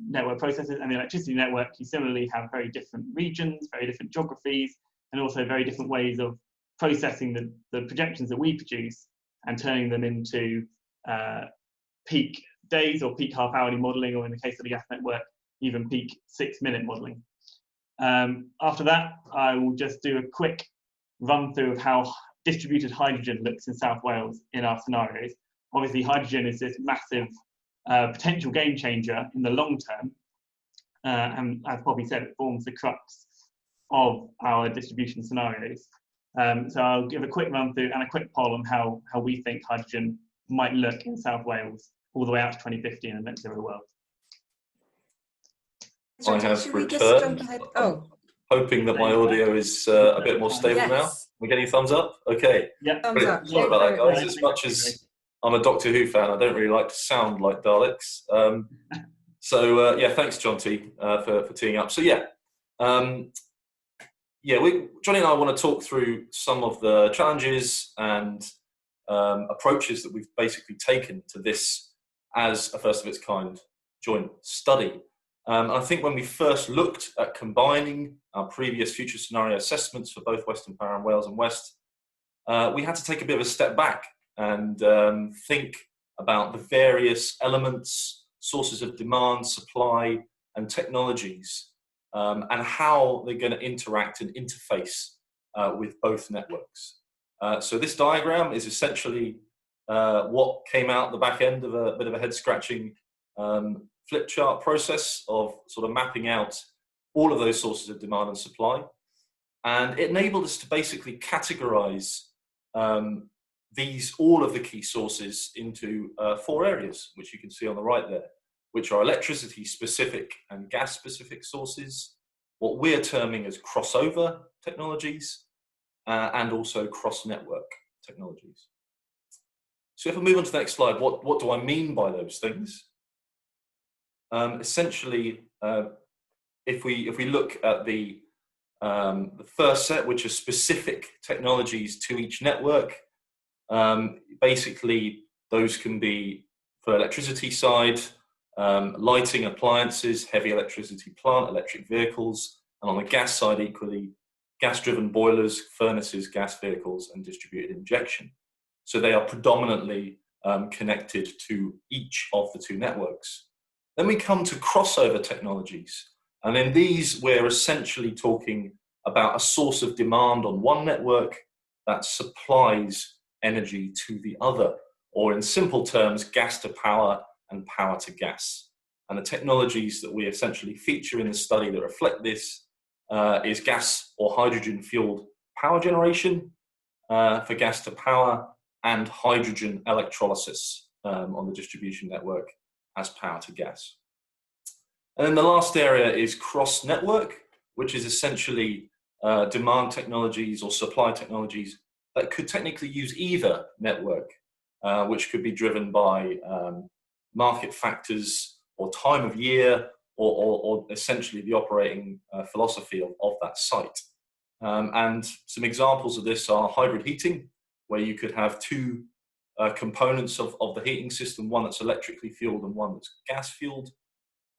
network processes. And the electricity network, you similarly have very different regions, very different geographies, and also very different ways of processing the projections that we produce and turning them into peak days or peak half-hourly modelling, or in the case of the gas network, even peak 6-minute modelling. After that, I will just do a quick run through of how distributed hydrogen looks in South Wales in our scenarios. Obviously, hydrogen is this massive potential game changer in the long term. And as Poppy said, it forms the crux of our distribution scenarios. So I'll give a quick run through and a quick poll on how we think hydrogen might look in South Wales all the way out to 2050 in a net zero world. I have Should we just returned. jump ahead? Oh, Hoping that my audio is a bit more stable now. We getting thumbs up? Okay. Yeah. thumbs up. Sorry about that, guys. As much as I'm a Doctor Who fan, I don't really like to sound like Daleks. Yeah, thanks, Jonty, for teeing up. So yeah, Johnny and I want to talk through some of the challenges and approaches that we've basically taken to this as a first of its kind joint study. I think when we first looked at combining our previous future scenario assessments for both Western Power and Wales and West, we had to take a bit of a step back and think about the various elements, sources of demand, supply, and technologies and how they're going to interact and interface with both networks. So this diagram is essentially what came out the back end of a bit of a head-scratching flip chart process of sort of mapping out all of those sources of demand and supply. And it enabled us to basically categorize all of the key sources into 4 areas, which you can see on the right there, which are electricity-specific and gas-specific sources, what we're terming as crossover technologies, and also cross-network technologies. So if I move on to the next slide, what do I mean by those things? Essentially, if we look at the first set, which are specific technologies to each network, basically those can be for electricity side, lighting appliances, heavy electricity plant, electric vehicles, and on the gas side equally, gas-driven boilers, furnaces, gas vehicles, and distributed injection. So they are predominantly connected to each of the 2 networks. Then we come to crossover technologies. And in these, we're essentially talking about a source of demand on one network that supplies energy to the other, or in simple terms, gas to power and power to gas. And the technologies that we essentially feature in the study that reflect this is gas or hydrogen-fueled power generation for gas to power, and hydrogen electrolysis on the distribution network as power to gas. And then the last area is cross-network, which is essentially demand technologies or supply technologies that could technically use either network, which could be driven by market factors or time of year or essentially the operating philosophy of that site. And some examples of this are hybrid heating, where you could have 2 components of the heating system, one that's electrically fueled and one that's gas fueled.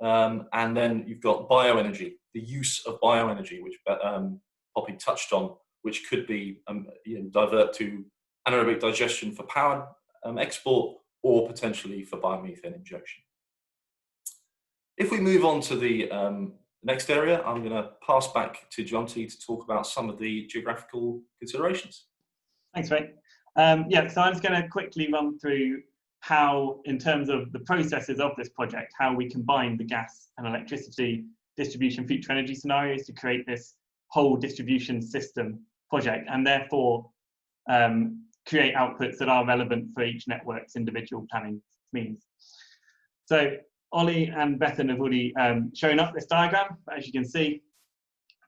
And then you've got bioenergy, the use of bioenergy, which Poppy touched on, which could be divert to anaerobic digestion for power export, or potentially for biomethane injection. If we move on to the next area, I'm going to pass back to Jonty to talk about some of the geographical considerations. Thanks, Ray. Yeah, so I'm just going to quickly run through how, in terms of the processes of this project, how we combine the gas and electricity distribution future energy scenarios to create this whole distribution system project, and therefore create outputs that are relevant for each network's individual planning means. So Ollie and Bethan have already shown up this diagram, but as you can see,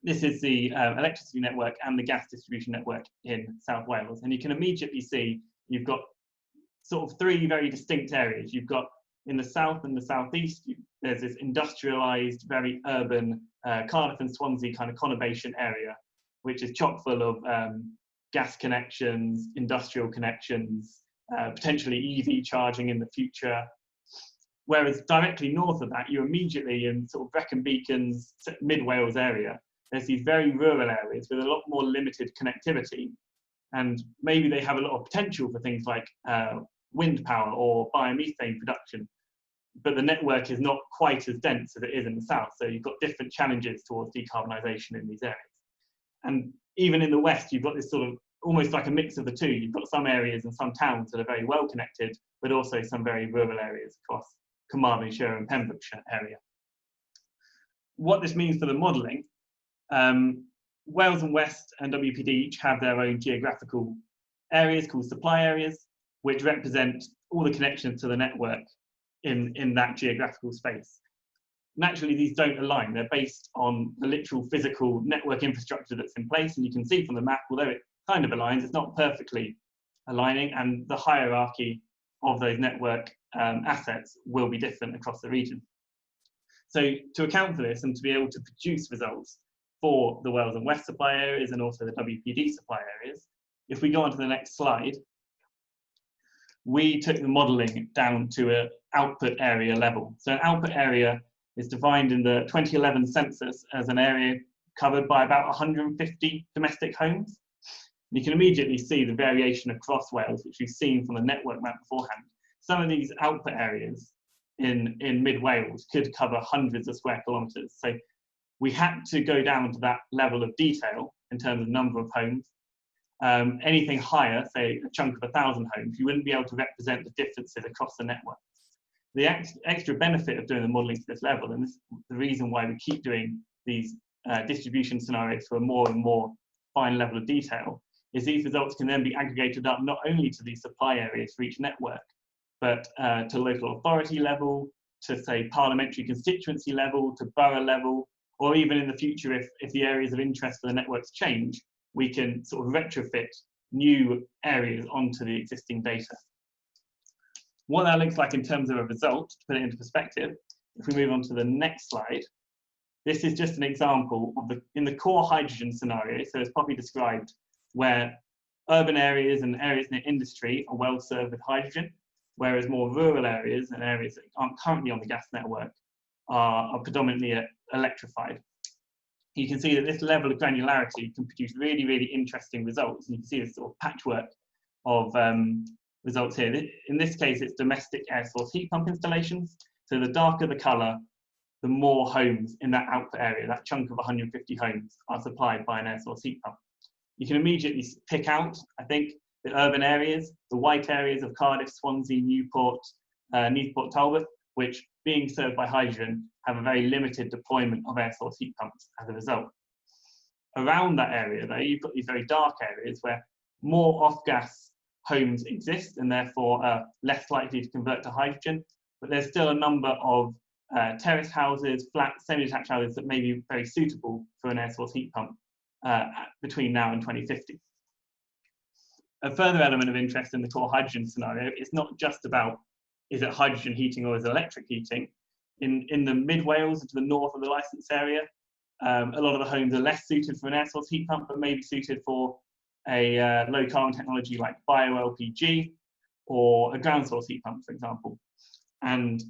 this is the electricity network and the gas distribution network in South Wales. And you can immediately see you've got sort of 3 very distinct areas. You've got in the south and the southeast, there's this industrialised, very urban Cardiff and Swansea kind of conurbation area, which is chock full of gas connections, industrial connections, potentially EV charging in the future. Whereas directly north of that, you're immediately in sort of Brecon Beacons, mid-Wales area. There's these very rural areas with a lot more limited connectivity, and maybe they have a lot of potential for things like wind power or biomethane production, but the network is not quite as dense as it is in the south, so you've got different challenges towards decarbonisation in these areas. And even in the west, you've got this sort of almost like a mix of the 2. You've got some areas and some towns that are very well connected, but also some very rural areas across Carmarthenshire and Pembrokeshire area. What this means for the modelling, Wales and West and WPD each have their own geographical areas called supply areas, which represent all the connections to the network in that geographical space. Naturally, these don't align. They're based on the literal physical network infrastructure that's in place, and you can see from the map, although it kind of aligns, it's not perfectly aligning, and the hierarchy of those network assets will be different across the region. So to account for this and to be able to produce results for the Wales and West supply areas and also the WPD supply areas, if we go on to the next slide, we took the modelling down to an output area level. So an output area is defined in the 2011 census as an area covered by about 150 domestic homes. And you can immediately see the variation across Wales, which we've seen from the network map beforehand. Some of these output areas in mid-Wales could cover hundreds of square kilometres. So we had to go down to that level of detail in terms of number of homes. Anything higher, say a chunk of 1,000 homes, you wouldn't be able to represent the differences across the network. The extra benefit of doing the modelling to this level, and this is the reason why we keep doing these distribution scenarios for a more and more fine level of detail, is these results can then be aggregated up not only to these supply areas for each network, but to local authority level, to say parliamentary constituency level, to borough level, or even in the future, if the areas of interest for the networks change, we can sort of retrofit new areas onto the existing data. What that looks like in terms of a result, to put it into perspective, if we move on to the next slide, this is just an example of in the core hydrogen scenario, so as Poppy described, where urban areas and areas near industry are well served with hydrogen, whereas more rural areas and areas that aren't currently on the gas network are predominantly electrified. You can see that this level of granularity can produce really, really interesting results. And you can see this sort of patchwork of results here. In this case, it's domestic air source heat pump installations. So the darker the colour, the more homes in that output area, that chunk of 150 homes, are supplied by an air source heat pump. You can immediately pick out, I think, the urban areas, the white areas of Cardiff, Swansea, Newport, Newport Talbot, which, being served by hydrogen, have a very limited deployment of air source heat pumps as a result. Around that area, though, you've got these very dark areas where more off-gas homes exist and therefore are less likely to convert to hydrogen, but there's still a number of terrace houses, flat, semi-detached houses that may be very suitable for an air source heat pump between now and 2050. A further element of interest in the core hydrogen scenario is not just about, is it hydrogen heating or is it electric heating? In the mid Wales and to the north of the licence area, a lot of the homes are less suited for an air source heat pump, but maybe suited for a low carbon technology like bio-LPG or a ground source heat pump, for example. And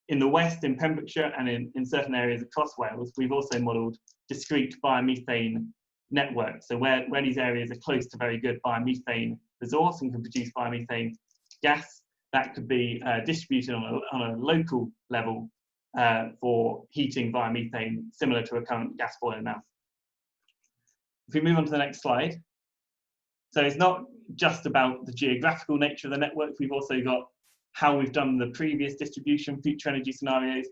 in the west, in Pembrokeshire, and in certain areas across Wales, we've also modelled discrete biomethane networks. So where these areas are close to very good biomethane resource and can produce biomethane gas, that could be distributed on a local level for heating biomethane, similar to a current gas boiler now. If we move on to the next slide. So it's not just about the geographical nature of the network, we've also got how we've done the previous distribution, future energy scenarios,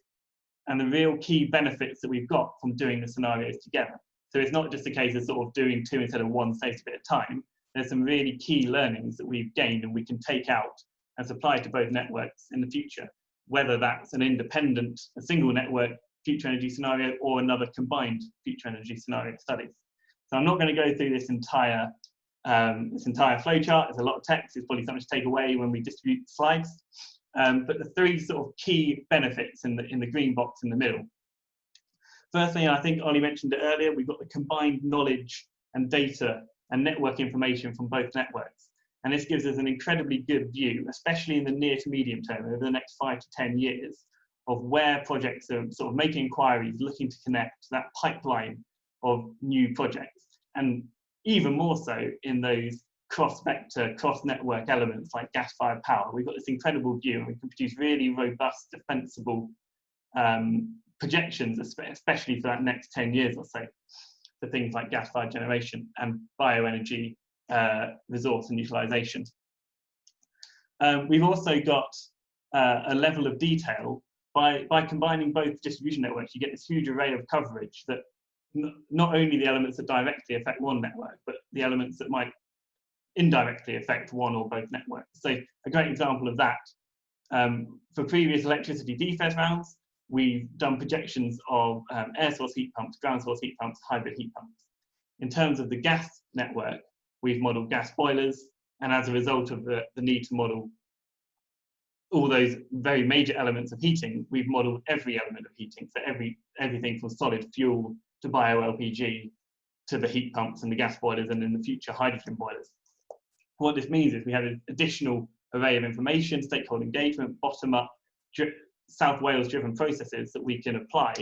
and the real key benefits that we've got from doing the scenarios together. So it's not just a case of sort of doing two instead of one saved a bit of time. There's some really key learnings that we've gained and we can take out and supply to both networks in the future, whether that's an independent, a single network future energy scenario or another combined future energy scenario studies. So I'm not going to go through this entire flowchart. There's a lot of text. It's probably something to take away when we distribute slides. But the three sort of key benefits in the green box in the middle. Firstly, and I think Ollie mentioned it earlier, we've got the combined knowledge and data and network information from both networks. And this gives us an incredibly good view, especially in the near to medium term, over the next 5 to 10 years, of where projects are sort of making inquiries, looking to connect to that pipeline of new projects. And even more so in those cross-vector, cross-network elements like gas-fired power. We've got this incredible view and we can produce really robust, defensible projections, especially for that next 10 years or so, for things like gas-fired generation and bioenergy resource and utilisation. We've also got a level of detail by combining both distribution networks. You get this huge array of coverage that not only the elements that directly affect one network, but the elements that might indirectly affect one or both networks. So a great example of that, for previous electricity DFES rounds, we've done projections of air source heat pumps, ground source heat pumps, hybrid heat pumps. In terms of the gas network, we've modelled gas boilers, and as a result of the need to model all those very major elements of heating, we've modelled every element of heating. So everything from solid fuel to bio-LPG to the heat pumps and the gas boilers, and in the future hydrogen boilers. What this means is we have an additional array of information, stakeholder engagement, bottom-up, South Wales driven processes that we can apply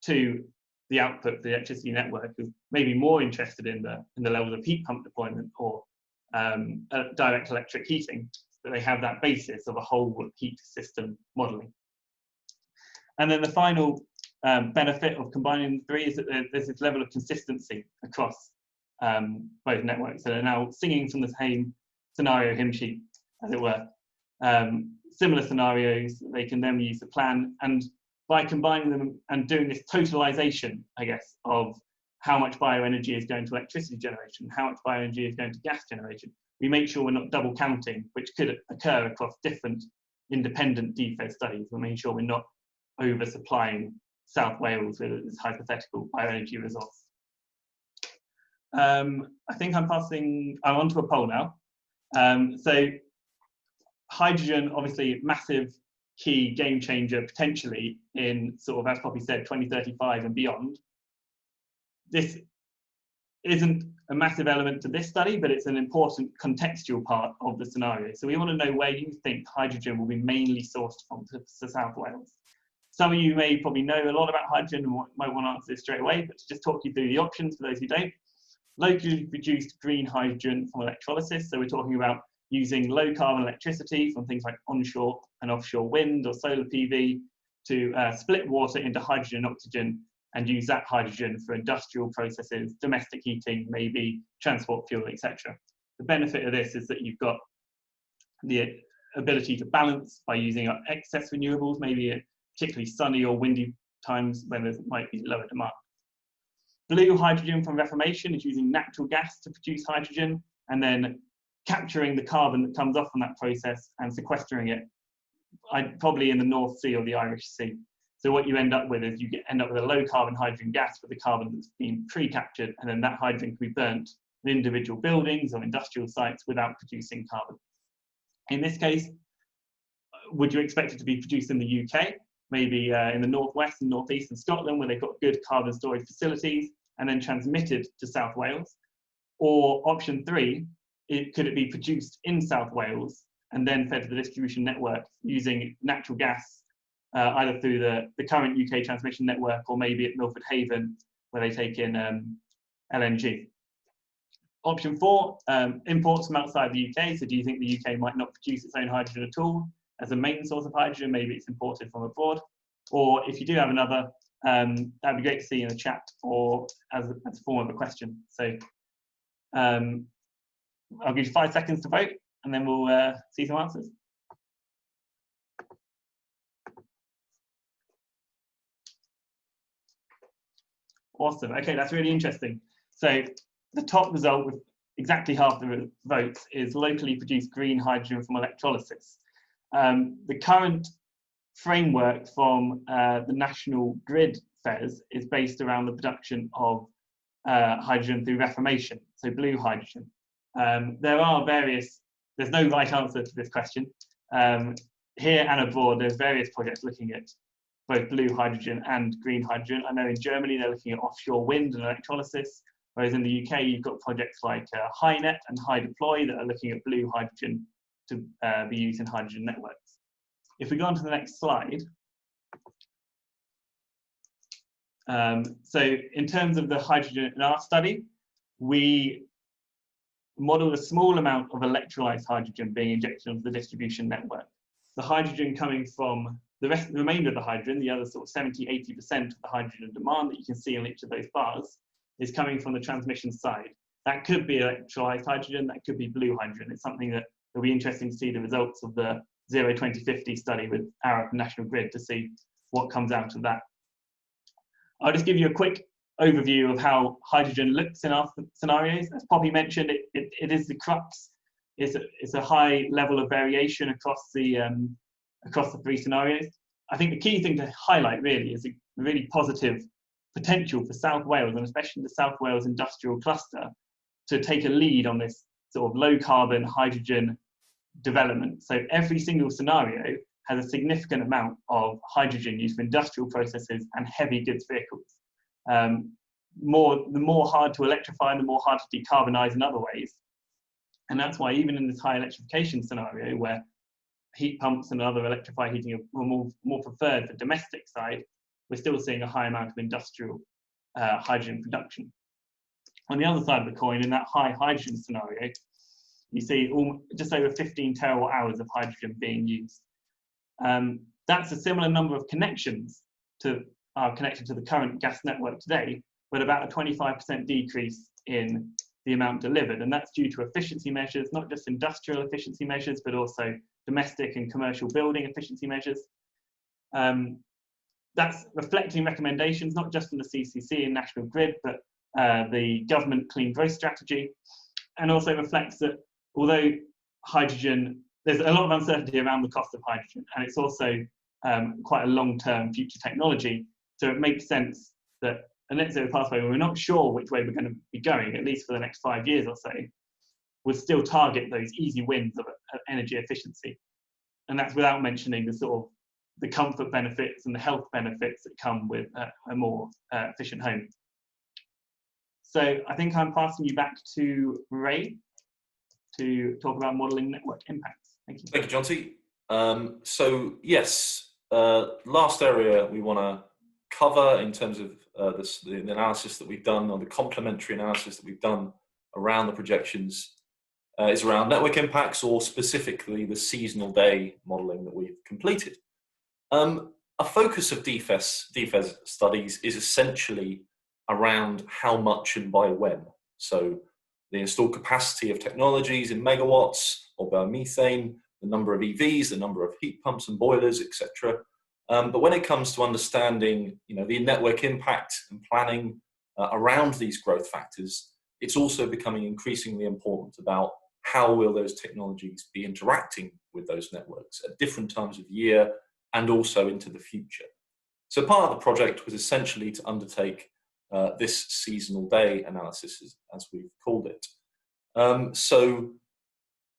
to the output of the electricity network, who's maybe more interested in the levels of heat pump deployment or direct electric heating, but they have that basis of a whole heat system modelling. And then the final benefit of combining the three is that there's this level of consistency across both networks that are now singing from the same scenario hymn sheet, as it were. Similar scenarios they can then use to plan, and by combining them and doing this totalization, I guess, of how much bioenergy is going to electricity generation, how much bioenergy is going to gas generation, we make sure we're not double counting, which could occur across different independent DFES studies. We're making sure we're not oversupplying South Wales with this hypothetical bioenergy resource. I think I'm onto a poll now. So hydrogen, obviously massive key game changer potentially in sort of, as Poppy said, 2035 and beyond. This isn't a massive element to this study, but it's an important contextual part of the scenario. So we want to know where you think hydrogen will be mainly sourced from to South Wales. Some of you may probably know a lot about hydrogen and might want to answer this straight away, but to just talk you through the options for those who don't. Locally produced green hydrogen from electrolysis. So we're talking about using low carbon electricity from things like onshore and offshore wind or solar PV to split water into hydrogen and oxygen and use that hydrogen for industrial processes, domestic heating, maybe transport fuel, etc. The benefit of this is that you've got the ability to balance by using excess renewables, maybe at particularly sunny or windy times when there might be lower demand. Blue hydrogen from reformation is using natural gas to produce hydrogen and then capturing the carbon that comes off from that process and sequestering it, probably in the North Sea or the Irish Sea. So what you end up with is you end up with a low carbon hydrogen gas with the carbon that's been pre-captured, and then that hydrogen can be burnt in individual buildings or industrial sites without producing carbon. In this case, would you expect it to be produced in the UK? Maybe in the northwest and northeast and Scotland, where they've got good carbon storage facilities, and then transmitted to South Wales? Or option three, could it be produced in South Wales and then fed to the distribution network using natural gas, either through the current UK transmission network or maybe at Milford Haven, where they take in LNG? Option four, imports from outside the UK. So do you think the UK might not produce its own hydrogen at all as a main source of hydrogen? Maybe it's imported from abroad. Or if you do have another, that'd be great to see in the chat or as a form of a question. So I'll give you 5 seconds to vote and then we'll see some answers. Awesome. Okay, that's really interesting. So the top result with exactly half the votes is locally produced green hydrogen from electrolysis. The current framework from the National Grid FES is based around the production of hydrogen through reformation, so blue hydrogen. There's no right answer to this question. Here and abroad, there's various projects looking at both blue hydrogen and green hydrogen. I know in Germany, they're looking at offshore wind and electrolysis, whereas in the UK, you've got projects like HyNet and HyDeploy that are looking at blue hydrogen to be used in hydrogen networks. If we go on to the next slide. So in terms of the hydrogen in our study, we modeled a small amount of electrolyzed hydrogen being injected into the distribution network. The hydrogen coming from the remainder of the hydrogen, the other sort of 70–80% of the hydrogen demand that you can see on each of those bars, is coming from the transmission side. That could be electrolyzed hydrogen, that could be blue hydrogen. It's something that will be interesting to see the results of the 2050 study with Arup and National Grid to see what comes out of that. I'll just give you a quick overview of how hydrogen looks in our scenarios. As Poppy mentioned, it is the crux. It's a high level of variation across the three scenarios. I think the key thing to highlight really is a really positive potential for South Wales, and especially the South Wales industrial cluster, to take a lead on this sort of low carbon hydrogen development. So every single scenario has a significant amount of hydrogen used for industrial processes and heavy goods vehicles. The more hard to electrify, the more hard to decarbonize in other ways. And that's why even in this high electrification scenario where heat pumps and other electrified heating are more preferred for domestic side, we're still seeing a high amount of industrial hydrogen production. On the other side of the coin, in that high hydrogen scenario, you see just over 15 terawatt hours of hydrogen being used. That's a similar number of connections to are connected to the current gas network today, with about a 25% decrease in the amount delivered. And that's due to efficiency measures, not just industrial efficiency measures, but also domestic and commercial building efficiency measures. That's reflecting recommendations, not just from the CCC and National Grid, but the government clean growth strategy, and also reflects that although hydrogen, there's a lot of uncertainty around the cost of hydrogen, and it's also quite a long-term future technology. So it makes sense that a net zero pathway, when we're not sure which way we're going to be going, at least for the next 5 years or so, would still target those easy wins of energy efficiency. And that's without mentioning the sort of the comfort benefits and the health benefits that come with a more efficient home. So I think I'm passing you back to Ray to talk about modelling network impacts. Thank you. Thank you, Jonty. So yes, last area we want to cover in terms of the analysis that we've done, or the complementary analysis that we've done around the projections, is around network impacts, or specifically the seasonal day modelling that we've completed. A focus of DFES studies is essentially around how much and by when. So the installed capacity of technologies in megawatts or biomethane, the number of EVs, the number of heat pumps and boilers, etc. But when it comes to understanding, the network impact and planning around these growth factors, it's also becoming increasingly important about how will those technologies be interacting with those networks at different times of year and also into the future. So part of the project was essentially to undertake this seasonal day analysis, as we've called it. So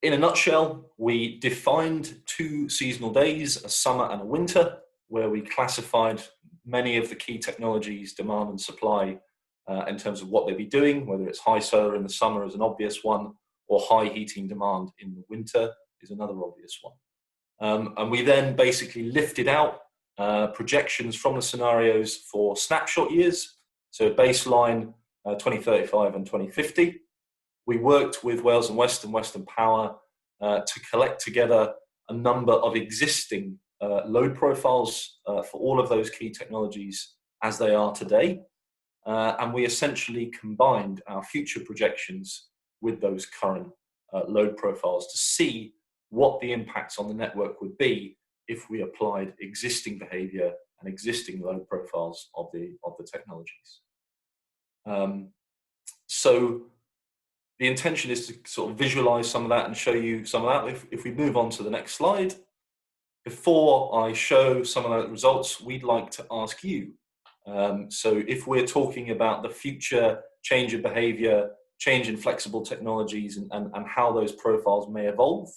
in a nutshell, we defined 2 seasonal days, a summer and a winter, where we classified many of the key technologies, demand and supply, in terms of what they'd be doing, whether it's high solar in the summer is an obvious one, or high heating demand in the winter is another obvious one. And we then basically lifted out projections from the scenarios for snapshot years, so baseline 2035 and 2050. We worked with Wales and Western Power to collect together a number of existing load profiles for all of those key technologies as they are today. And we essentially combined our future projections with those current load profiles to see what the impacts on the network would be if we applied existing behavior and existing load profiles of the technologies. So the intention is to sort of visualize some of that and show you some of that. If we move on to the next slide, before I show some of the results, we'd like to ask you. So if we're talking about the future change in behavior, change in flexible technologies, and how those profiles may evolve,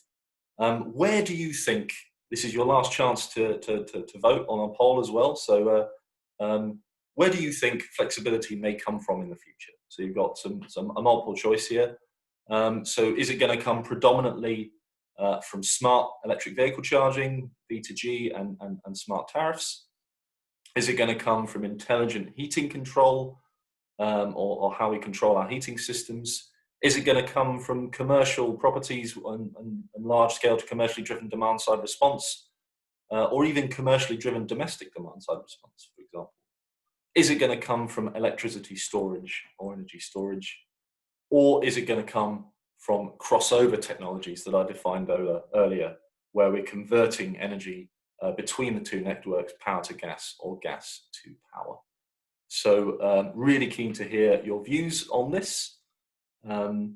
where do you think, this is your last chance to vote on a poll as well, so where do you think flexibility may come from in the future? So you've got a multiple choice here. So is it going to come predominantly from smart electric vehicle charging, V2G, and smart tariffs? Is it going to come from intelligent heating control, or how we control our heating systems? Is it going to come from commercial properties and large-scale to commercially driven demand-side response, or even commercially driven domestic demand-side response, for example? Is it going to come from electricity storage or energy storage? Or is it going to come from crossover technologies that I defined earlier, where we're converting energy between the two networks, power to gas or gas to power? So really keen to hear your views on this. We'll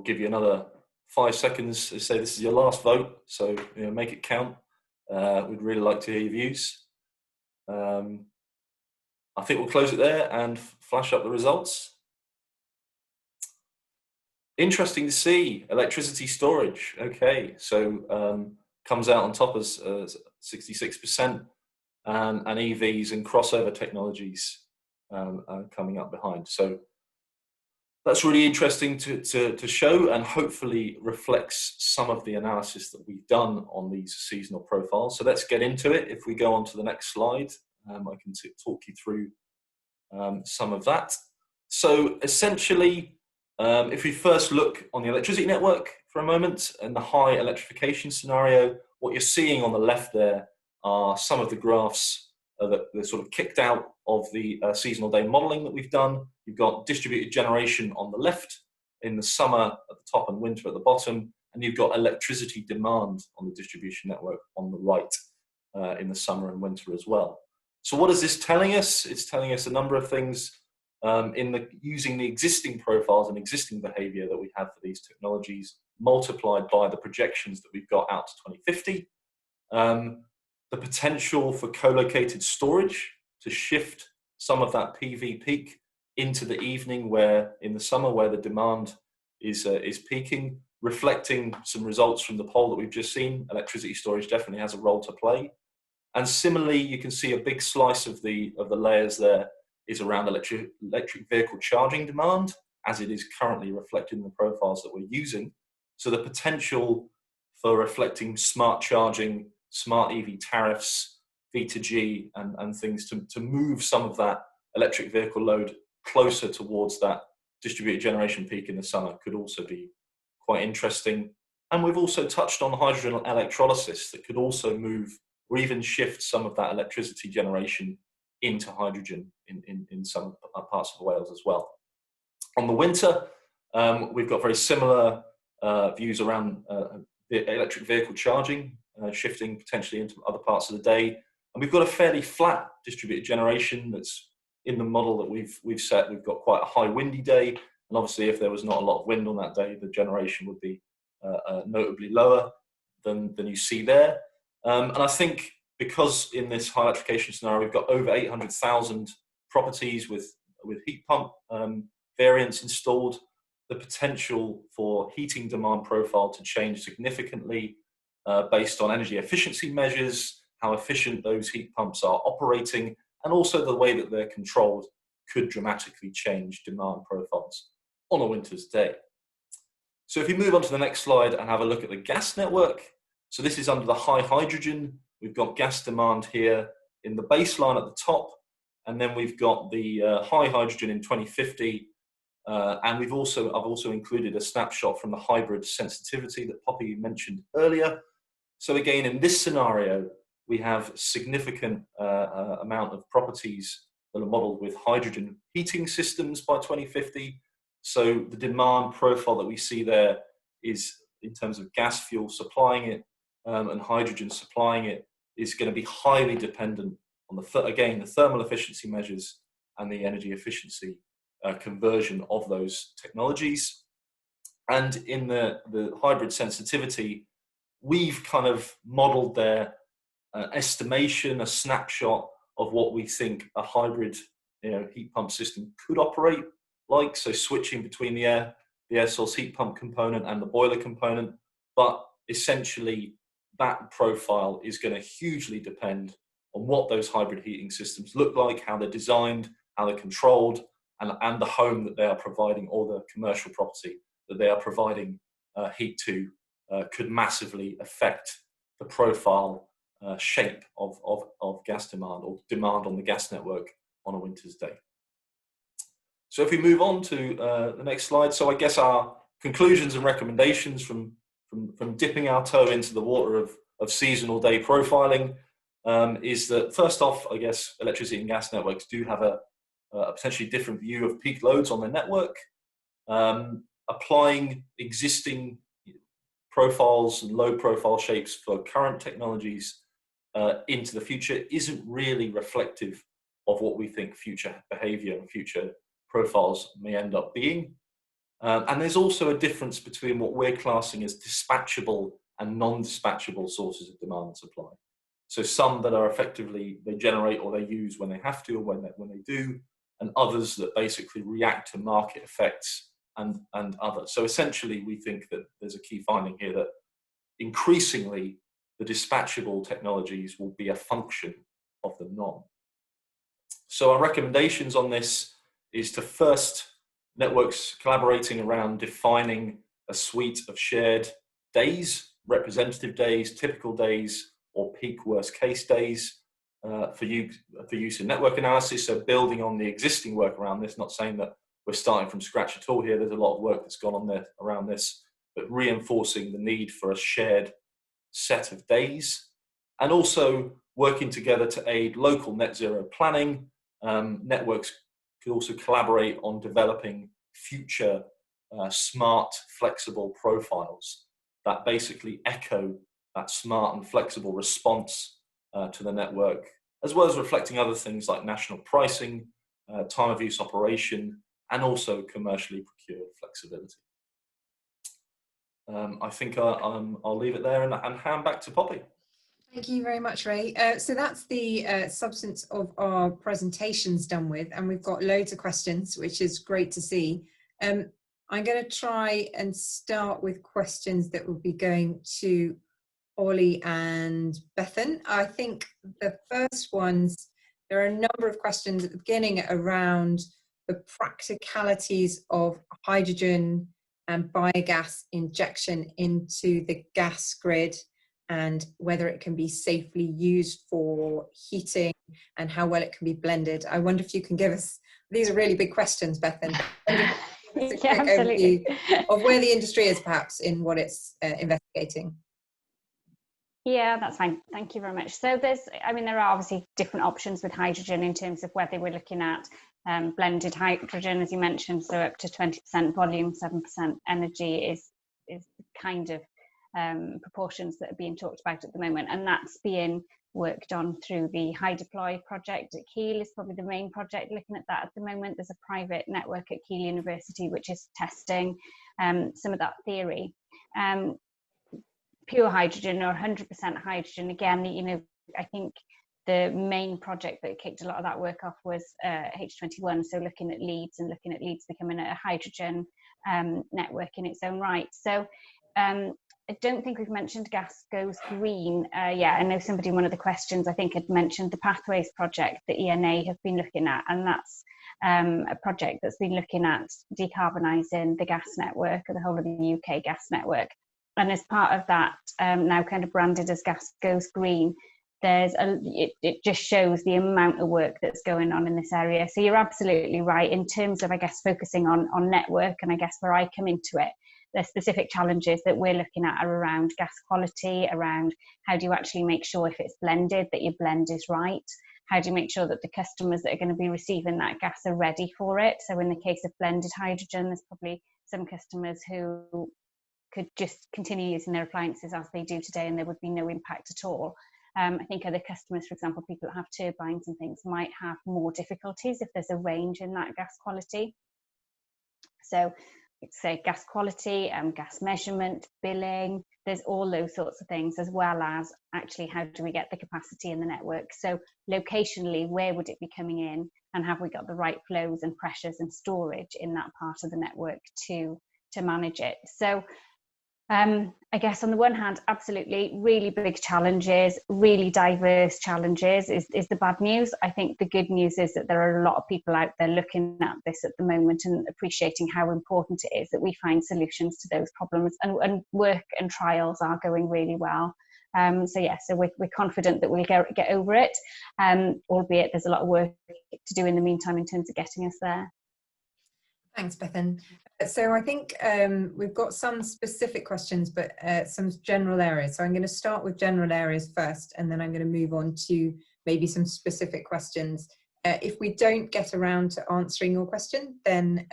give you another 5 seconds to say this is your last vote, so make it count. We'd really like to hear your views. I think we'll close it there and flash up the results. Interesting to see electricity storage. Okay, so comes out on top as 66%, and EVs and crossover technologies are coming up behind. So that's really interesting to show, and hopefully reflects some of the analysis that we've done on these seasonal profiles. So let's get into it. If we go on to the next slide, I can talk you through some of that. So essentially, if we first look on the electricity network for a moment, and the high electrification scenario, what you're seeing on the left there are some of the graphs they're sort of kicked out of the seasonal day modeling that we've done. You've got distributed generation on the left in the summer at the top and winter at the bottom, and you've got electricity demand on the distribution network on the right in the summer and winter as well. So what is this telling us? It's telling us a number of things using the existing profiles and existing behavior that we have for these technologies, multiplied by the projections that we've got out to 2050. The potential for co-located storage to shift some of that PV peak into the evening, where in the summer where the demand is peaking, reflecting some results from the poll that we've just seen. Electricity storage definitely has a role to play. And similarly, you can see a big slice of the layers there is around electric vehicle charging demand, as it is currently reflected in the profiles that we're using. So the potential for reflecting smart charging, smart EV tariffs, V2G, and things to move some of that electric vehicle load closer towards that distributed generation peak in the summer could also be quite interesting. And we've also touched on hydrogen electrolysis that could also move or even shift some of that electricity generation into hydrogen in some parts of Wales as well. On the winter, we've got very similar views around the electric vehicle charging, shifting potentially into other parts of the day. And we've got a fairly flat distributed generation that's in the model that we've set. We've got quite a high windy day, and obviously if there was not a lot of wind on that day, the generation would be notably lower than you see there. And I think because in this high electrification scenario, we've got over 800,000 properties with heat pump variants installed, the potential for heating demand profile to change significantly based on energy efficiency measures, how efficient those heat pumps are operating, and also the way that they're controlled could dramatically change demand profiles on a winter's day. So if you move on to the next slide and have a look at the gas network. So this is under the high hydrogen. We've got gas demand here in the baseline at the top, and then we've got the high hydrogen in 2050. And I've also included a snapshot from the hybrid sensitivity that Poppy mentioned earlier. So again, in this scenario, we have significant amount of properties that are modeled with hydrogen heating systems by 2050. So the demand profile that we see there is, in terms of gas fuel supplying it and hydrogen supplying it, is going to be highly dependent on the thermal efficiency measures and the energy efficiency conversion of those technologies. And in the hybrid sensitivity, we've kind of modeled their estimation, a snapshot of what we think a hybrid heat pump system could operate like. So switching between the air source heat pump component and the boiler component, but essentially that profile is going to hugely depend on what those hybrid heating systems look like, how they're designed, how they're controlled, and the home that they are providing, or the commercial property that they are providing heat to, could massively affect the profile shape of gas demand, or demand on the gas network on a winter's day. So if we move on to the next slide. So I guess our conclusions and recommendations from dipping our toe into the water of seasonal day profiling is that, first off, I guess electricity and gas networks do have a potentially different view of peak loads on their network. Applying existing profiles and low profile shapes for current technologies into the future isn't really reflective of what we think future behavior and future profiles may end up being. And there's also a difference between what we're classing as dispatchable and non-dispatchable sources of demand and supply. So some that are effectively, they generate or they use when they have to, or when they do, and others that basically react to market effects and others. So essentially, we think that there's a key finding here that increasingly the dispatchable technologies will be a function of the non. So our recommendations on this is to first, networks collaborating around defining a suite of shared days, representative days, typical days, or peak worst case days for use in network analysis. So building on the existing work around this, not saying that we're starting from scratch at all here. There's a lot of work that's gone on there around this, but reinforcing the need for a shared set of days. And also working together to aid local net zero planning. Networks could also collaborate on developing future smart, flexible profiles that basically echo that smart and flexible response to the network, as well as reflecting other things like national pricing, time of use operation, and also commercially procured flexibility. I think I'll leave it there and hand back to Poppy. Thank you very much, Ray. So that's the substance of our presentations done with, and we've got loads of questions, which is great to see. I'm going to try and start with questions that will be going to Ollie and Bethan. I think the first ones, there are a number of questions at the beginning around the practicalities of hydrogen and biogas injection into the gas grid, and whether it can be safely used for heating and how well it can be blended. I wonder if you can give us, these are really big questions, Bethan, give us a quick overview of where the industry is perhaps in what it's investigating. Yeah, that's fine. Thank you very much. So there are obviously different options with hydrogen in terms of whether we're looking at blended hydrogen, as you mentioned, so up to 20% volume, 7% energy is kind of proportions that are being talked about at the moment, and that's being worked on through the HyDeploy project at Keele. Is probably the main project looking at that at the moment. There's a private network at Keele University which is testing some of that theory. Pure hydrogen or 100% hydrogen, again, I think the main project that kicked a lot of that work off was H21, so looking at Leeds becoming a hydrogen network in its own right. So I don't think we've mentioned Gas Goes Green. Yeah, I know somebody in one of the questions I think had mentioned the Pathways project that ENA have been looking at, and that's a project that's been looking at decarbonising the gas network, or the whole of the UK gas network. And as part of that, now kind of branded as Gas Goes Green, it just shows the amount of work that's going on in this area. So you're absolutely right in terms of, I guess, focusing on network, and I guess where I come into it, the specific challenges that we're looking at are around gas quality, around how do you actually make sure if it's blended that your blend is right, how do you make sure that the customers that are going to be receiving that gas are ready for it. So in the case of blended hydrogen, there's probably some customers who could just continue using their appliances as they do today and there would be no impact at all. I think other customers, for example, people that have turbines and things, might have more difficulties if there's a range in that gas quality. So say gas quality, gas measurement, billing, there's all those sorts of things, as well as actually how do we get the capacity in the network. So locationally, where would it be coming in, and have we got the right flows and pressures and storage in that part of the network to manage it. So I guess on the one hand, absolutely, really big challenges, really diverse challenges is the bad news. I think the good news is that there are a lot of people out there looking at this at the moment and appreciating how important it is that we find solutions to those problems, and work and trials are going really well. So we're confident that we'll get over it, albeit there's a lot of work to do in the meantime in terms of getting us there. Thanks, Bethan. So I think we've got some specific questions, but some general areas. So I'm going to start with general areas first, and then I'm going to move on to maybe some specific questions. If we don't get around to answering your question, then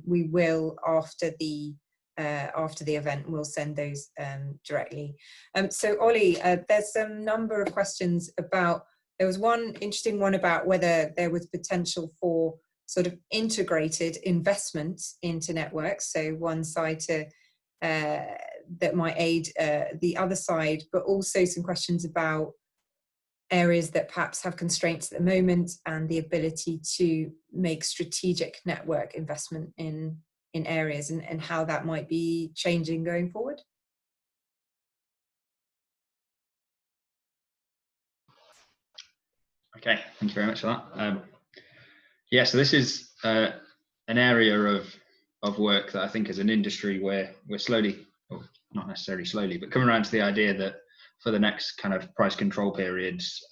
we will after the event. We'll send those directly. So Ollie, there's some number of questions about. There was one interesting one about whether there was potential for sort of integrated investment into networks, so one side to that might aid the other side, but also some questions about areas that perhaps have constraints at the moment and the ability to make strategic network investment in areas, and how that might be changing going forward. Okay, thank you very much for that. Yeah, so this is an area of work that I think as an industry we're slowly, or not necessarily slowly, but coming around to the idea that for the next kind of price control periods,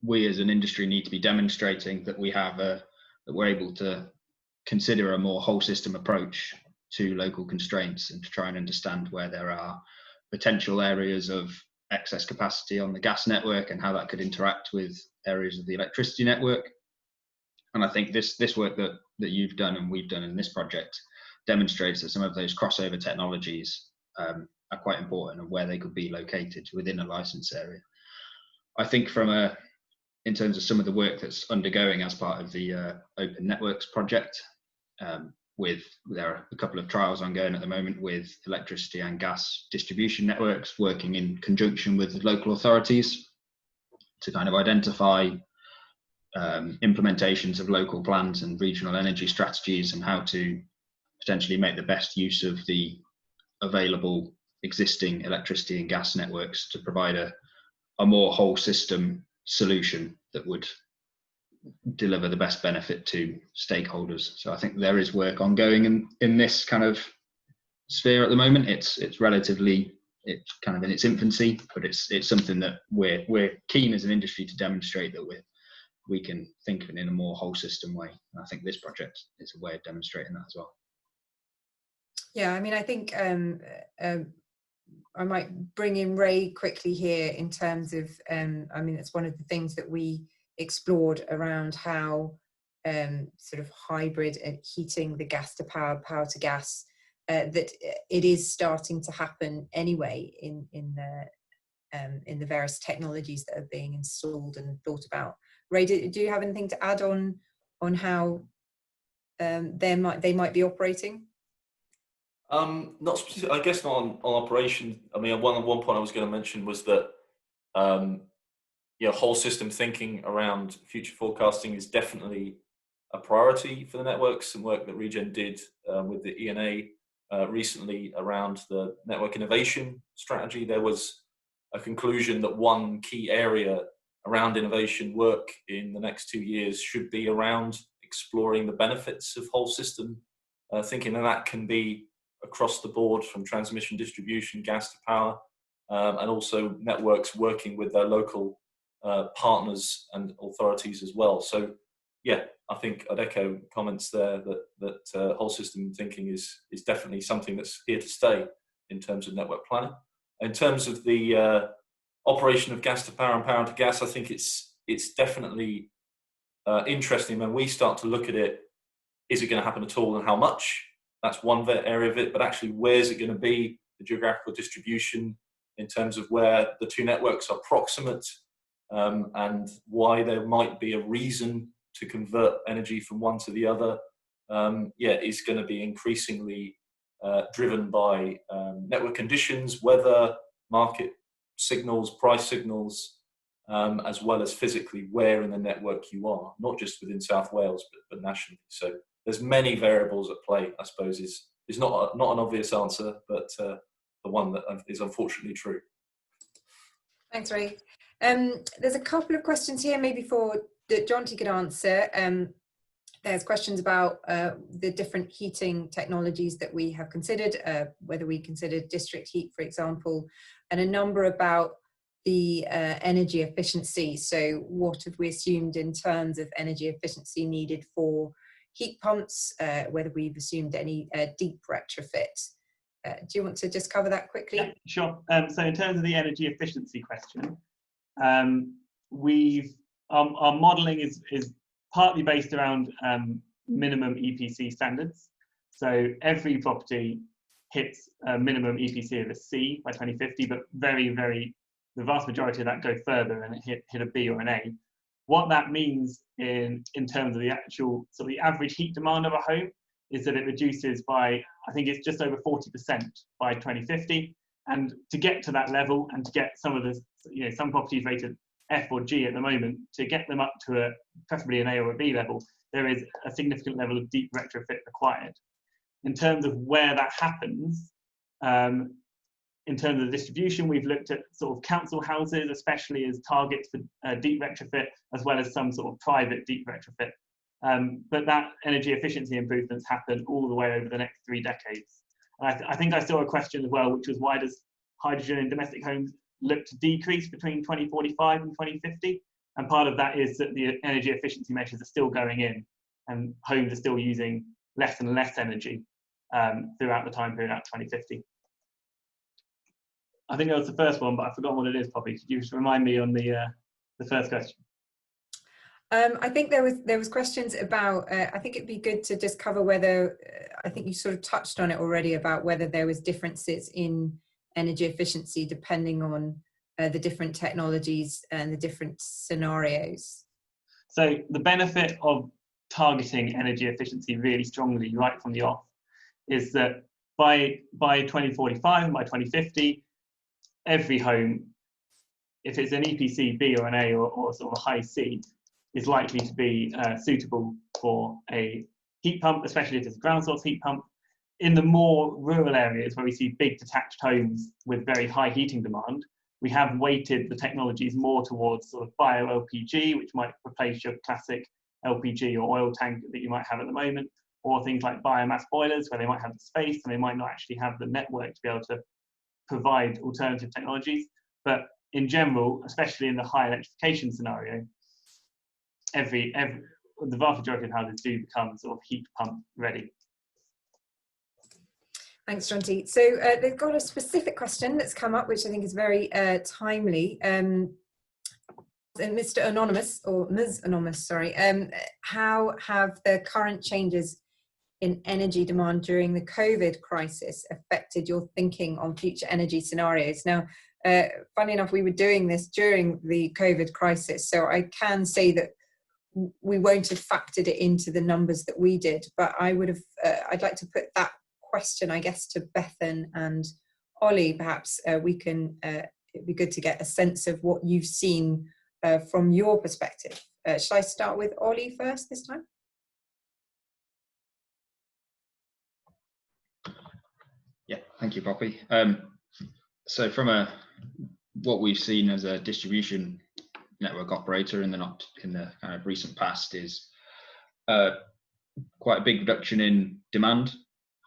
we as an industry need to be demonstrating that that we're able to consider a more whole system approach to local constraints, and to try and understand where there are potential areas of excess capacity on the gas network and how that could interact with areas of the electricity network. And I think this work that you've done and we've done in this project demonstrates that some of those crossover technologies are quite important and where they could be located within a license area. I think in terms of some of the work that's undergoing as part of the Open Networks project, there are a couple of trials ongoing at the moment with electricity and gas distribution networks working in conjunction with local authorities to kind of identify implementations of local plans and regional energy strategies and how to potentially make the best use of the available existing electricity and gas networks to provide a more whole system solution that would deliver the best benefit to stakeholders. So I think there is work ongoing in this kind of sphere at the moment. It's kind of in its infancy, but it's something that we're keen as an industry to demonstrate that we can think of it in a more whole system way. And I think this project is a way of demonstrating that as well. Yeah, I mean, I think I might bring in Ray quickly here in terms of, I mean, it's one of the things that we explored around how sort of hybrid and heating the gas to power, power to gas, that it is starting to happen anyway in the various technologies that are being installed and thought about. Ray, do you have anything to add on how they might be operating? Not specific, I guess not on operation. I mean, one point I was going to mention was that whole system thinking around future forecasting is definitely a priority for the networks. Some work that Regen did with the ENA recently around the network innovation strategy. There was a conclusion that one key area around innovation work in the next 2 years should be around exploring the benefits of whole system thinking, and that can be across the board from transmission, distribution, gas to power, and also networks working with their local partners and authorities as well. So yeah, I think I'd echo comments there that whole system thinking is definitely something that's here to stay in terms of network planning. In terms of the operation of gas to power and power to gas, I think it's definitely interesting when we start to look at it. Is it going to happen at all, and how much? That's one area of it, but actually where's it going to be, the geographical distribution in terms of where the two networks are proximate, and why there might be a reason to convert energy from one to the other, is going to be increasingly driven by network conditions, weather, market signals, price signals, as well as physically where in the network you are, not just within South Wales, but nationally. So there's many variables at play, I suppose, is not an obvious answer, but the one that is unfortunately true. Thanks, Ray. There's a couple of questions here, maybe that Jonty could answer. There's questions about the different heating technologies that we have considered, whether we considered district heat, for example, and a number about the energy efficiency. So what have we assumed in terms of energy efficiency needed for heat pumps, whether we've assumed any deep retrofit. Do you want to just cover that quickly? Yeah, sure. So in terms of the energy efficiency question, our modelling is partly based around minimum EPC standards. So every property hits a minimum EPC of a C by 2050, but the vast majority of that go further and hit a B or an A. What that means in terms of the actual the average heat demand of a home is that it reduces by, I think it's just over 40% by 2050. And to get to that level, and to get some of the, some properties rated F or G at the moment, to get them up to preferably an A or a B level, there is a significant level of deep retrofit required. In terms of where that happens, in terms of the distribution, we've looked at sort of council houses, especially as targets for deep retrofit, as well as some sort of private deep retrofit. But that energy efficiency improvements happen all the way over the next 3 decades. And I think I saw a question as well, which was, why does hydrogen in domestic homes look to decrease between 2045 and 2050? And part of that is that the energy efficiency measures are still going in, and homes are still using less and less energy throughout the time period out 2050. I think that was the first one, but I've forgotten what it is, Poppy. Could you just remind me on the first question? I think there was questions about, I think it'd be good to just cover whether, I think you sort of touched on it already, about whether there was differences in energy efficiency depending on the different technologies and the different scenarios. So the benefit of targeting energy efficiency really strongly right from the off is that by 2045 and by 2050, every home, if it's an EPC B or an A or sort of a high C, is likely to be suitable for a heat pump, especially if it's a ground source heat pump. In the more rural areas where we see big detached homes with very high heating demand, we have weighted the technologies more towards sort of bio-LPG, which might replace your classic LPG or oil tank that you might have at the moment, or things like biomass boilers where they might have the space and they might not actually have the network to be able to provide alternative technologies. But in general, especially in the high electrification scenario, the vast majority of houses do become sort of heat pump ready. Thanks, Jonty. So they've got a specific question that's come up, which I think is very timely. Mr. Anonymous, or Ms. Anonymous, sorry, how have the current changes in energy demand during the COVID crisis affected your thinking on future energy scenarios? Now, funny enough, we were doing this during the COVID crisis, so I can say that we won't have factored it into the numbers that we did, but I would have, I'd like to put that question, I guess, to Bethan and Ollie. Perhaps we can, it'd be good to get a sense of what you've seen from your perspective. Shall I start with Ollie first this time? Yeah, thank you, Poppy. So from what we've seen as a distribution network operator in the kind of recent past is quite a big reduction in demand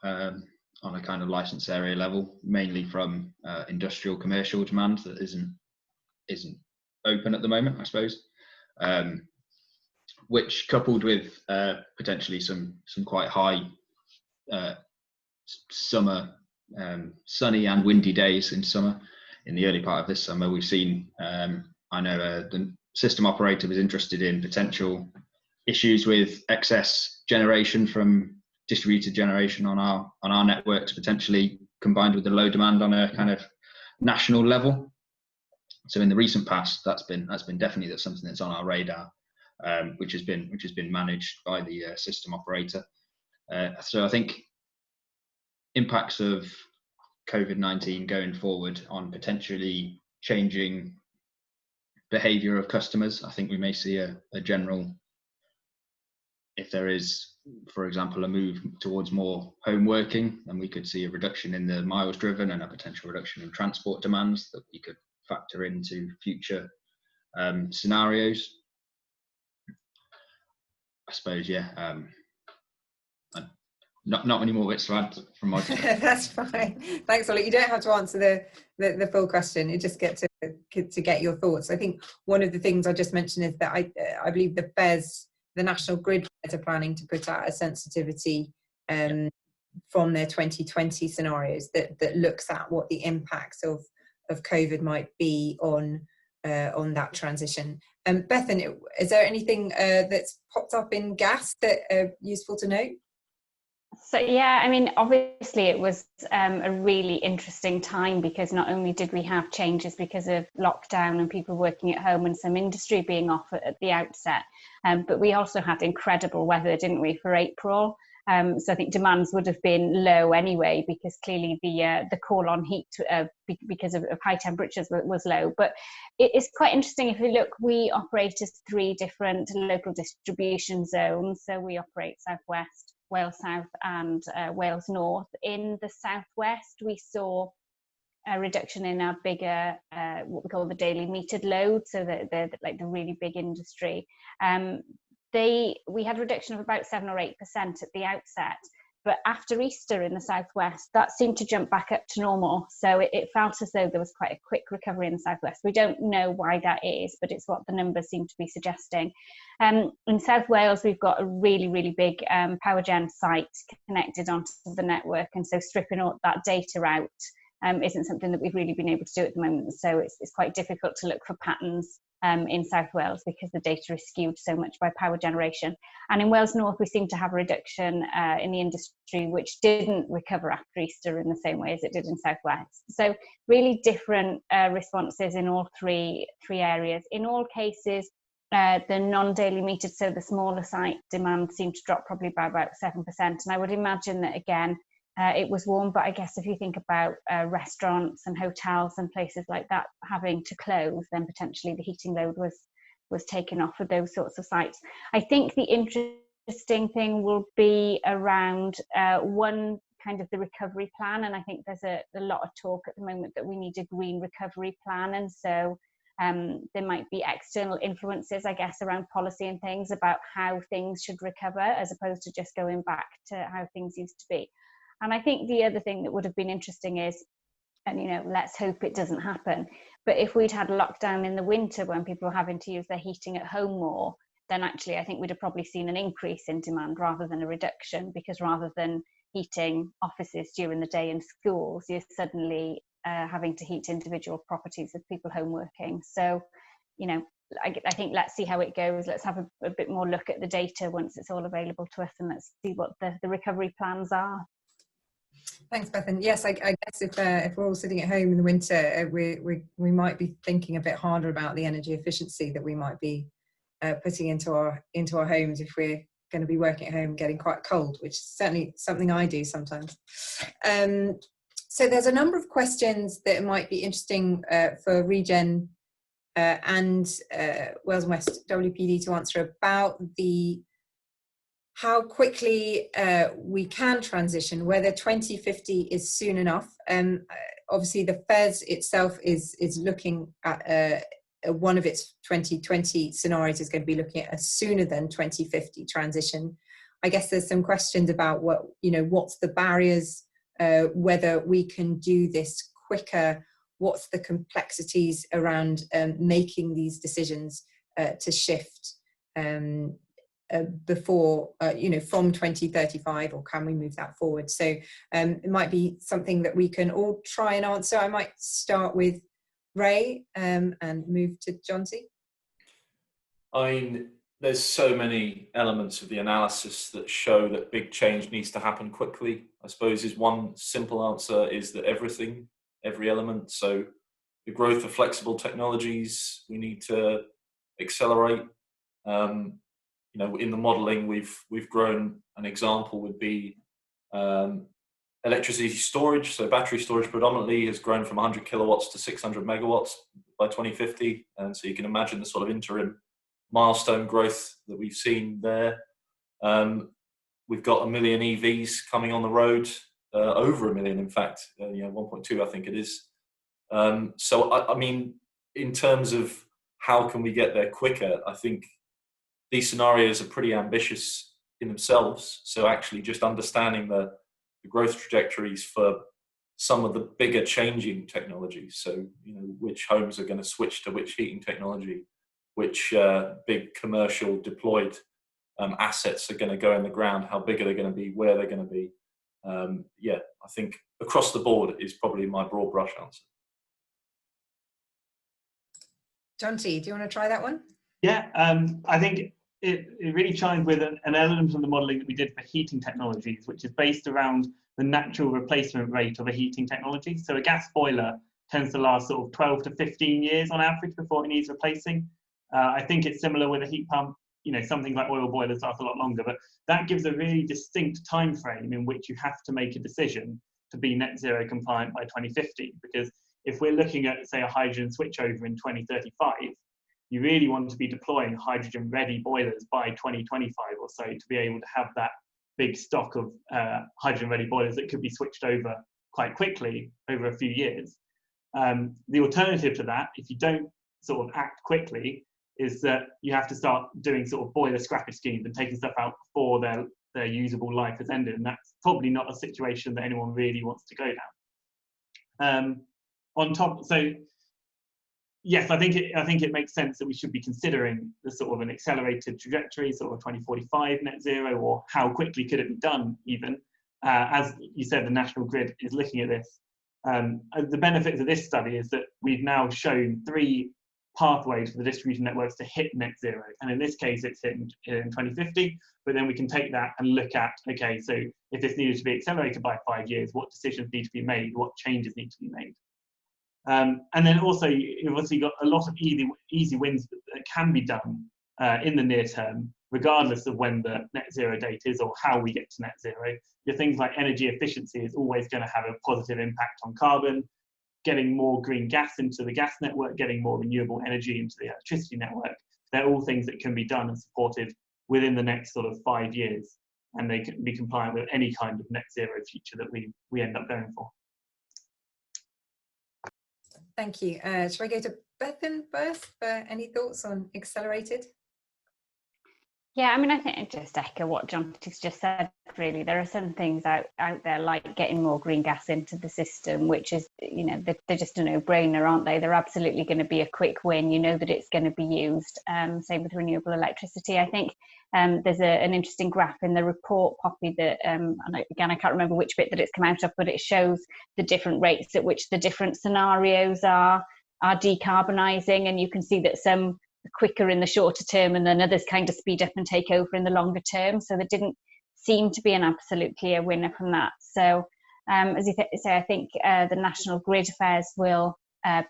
on a kind of license area level, mainly from industrial commercial demand that isn't open at the moment, I suppose, which coupled with potentially some quite high summer sunny and windy days in summer. In the early part of this summer, we've seen, I know the system operator was interested in potential issues with excess generation from distributed generation on our networks, potentially combined with the low demand on a kind of national level. So in the recent past, that's been definitely something that's on our radar, which has been managed by the system operator. So I think impacts of COVID-19 going forward on potentially changing behavior of customers. I think we may see a general, if there is, for example, a move towards more home working, then we could see a reduction in the miles driven and a potential reduction in transport demands that we could factor into future scenarios. I suppose, yeah. Not many more bits to add from my perspective. That's fine. Thanks, Ollie. You don't have to answer the full question. You just get to get your thoughts. I think one of the things I just mentioned is that I believe the FES, the National Grid, are planning to put out a sensitivity from their 2020 scenarios that looks at what the impacts of COVID might be on that transition. Bethan, is there anything that's popped up in gas that useful to note? So yeah, I mean, obviously it was a really interesting time because not only did we have changes because of lockdown and people working at home and some industry being off at the outset, but we also had incredible weather, didn't we, for April? So I think demands would have been low anyway because clearly the call on heat because of high temperatures was low. But it is quite interesting if you look, we operate as 3 different local distribution zones. So we operate Southwest, Wales South and Wales North. In the Southwest, we saw a reduction in our bigger, what we call the daily metered load, so they're like the really big industry. We had a reduction of about 7 or 8% at the outset, but after Easter in the Southwest, that seemed to jump back up to normal. So it felt as though there was quite a quick recovery in the Southwest. We don't know why that is, but it's what the numbers seem to be suggesting. In South Wales, we've got a really, really big power gen site connected onto the network. And so stripping all that data out isn't something that we've really been able to do at the moment. So it's quite difficult to look for patterns in South Wales because the data is skewed so much by power generation. And in Wales North, we seem to have a reduction in the industry which didn't recover after Easter in the same way as it did in South West. So really different responses in all three areas. In all cases, the non-daily metered, so the smaller site demand seemed to drop probably by about 7%. And I would imagine that, again, it was warm, but I guess if you think about restaurants and hotels and places like that having to close, then potentially the heating load was taken off of those sorts of sites. I think the interesting thing will be around one, kind of the recovery plan, and I think there's a lot of talk at the moment that we need a green recovery plan, and so there might be external influences, I guess, around policy and things about how things should recover as opposed to just going back to how things used to be. And I think the other thing that would have been interesting is, and you know, let's hope it doesn't happen, but if we'd had lockdown in the winter when people were having to use their heating at home more, then actually I think we'd have probably seen an increase in demand rather than a reduction, because rather than heating offices during the day in schools, you're suddenly having to heat individual properties with people home working. So, you know, I think let's see how it goes. Let's have a bit more look at the data once it's all available to us, and let's see what the recovery plans are. Thanks, Bethan. Yes, I guess if we're all sitting at home in the winter, we might be thinking a bit harder about the energy efficiency that we might be putting into our homes if we're going to be working at home, getting quite cold, which is certainly something I do sometimes. So there's a number of questions that might be interesting for Regen and Wales and West WPD to answer about how quickly we can transition, whether 2050 is soon enough. Obviously, the FES itself is looking at one of its 2020 scenarios is going to be looking at a sooner than 2050 transition. I guess there's some questions about what's the barriers, whether we can do this quicker, what's the complexities around making these decisions to shift before, from 2035, or can we move that forward? So it might be something that we can all try and answer. I might start with Ray and move to Jonty. I mean, there's so many elements of the analysis that show that big change needs to happen quickly. I suppose is one simple answer is that every element. So the growth of flexible technologies, we need to accelerate. In the modelling, we've grown. An example would be electricity storage. So battery storage predominantly has grown from 100 kilowatts to 600 megawatts by 2050, and so you can imagine the sort of interim milestone growth that we've seen there. We've got 1 million EVs coming on the road, over 1 million, in fact, 1.2, I think it is. So I mean, in terms of how can we get there quicker, I think these scenarios are pretty ambitious in themselves. So actually just understanding the growth trajectories for some of the bigger changing technologies. So, which homes are going to switch to which heating technology, which big commercial deployed assets are going to go in the ground, how big are they going to be, where they're going to be. I think across the board is probably my broad brush answer. Jonty, do you want to try that one? Yeah, I think it really chimed with an element of the modelling that we did for heating technologies, which is based around the natural replacement rate of a heating technology. So a gas boiler tends to last sort of 12 to 15 years on average before it needs replacing. I think it's similar with a heat pump. Something like oil boilers last a lot longer, but that gives a really distinct time frame in which you have to make a decision to be net zero compliant by 2050. Because if we're looking at, say, a hydrogen switchover in 2035, you really want to be deploying hydrogen-ready boilers by 2025 or so to be able to have that big stock of hydrogen-ready boilers that could be switched over quite quickly over a few years. The alternative to that, if you don't sort of act quickly, is that you have to start doing sort of boiler scrappage schemes and taking stuff out before their usable life has ended, and that's probably not a situation that anyone really wants to go down. On top, so yes, I think it makes sense that we should be considering the sort of an accelerated trajectory, sort of 2045 net zero, or how quickly could it be done even. As you said, the National Grid is looking at this. And the benefits of this study is that we've now shown 3 pathways for the distribution networks to hit net zero. And in this case, it's in 2050, but then we can take that and look at, okay, so if this needed to be accelerated by 5 years, what decisions need to be made, what changes need to be made. And then also, you've obviously got a lot of easy wins that can be done in the near term, regardless of when the net zero date is or how we get to net zero. Your things like energy efficiency is always going to have a positive impact on carbon. Getting more green gas into the gas network, getting more renewable energy into the electricity network, they're all things that can be done and supported within the next sort of 5 years, and they can be compliant with any kind of net zero future that we end up going for. Thank you. Shall I go to Bethan first for any thoughts on accelerated? Yeah, I mean, I think I just echo what Jonty's just said, really. There are some things out there like getting more green gas into the system, which is, you know, they're just a no-brainer, aren't they? They're absolutely going to be a quick win. You know that it's going to be used. Same with renewable electricity. I think there's an interesting graph in the report, Poppy, that, and again, I can't remember which bit that it's come out of, but it shows the different rates at which the different scenarios are decarbonising, and you can see that some quicker in the shorter term and then others kind of speed up and take over in the longer term. So there didn't seem to be an absolute clear winner from that. So as you say, I think the National Grid Affairs will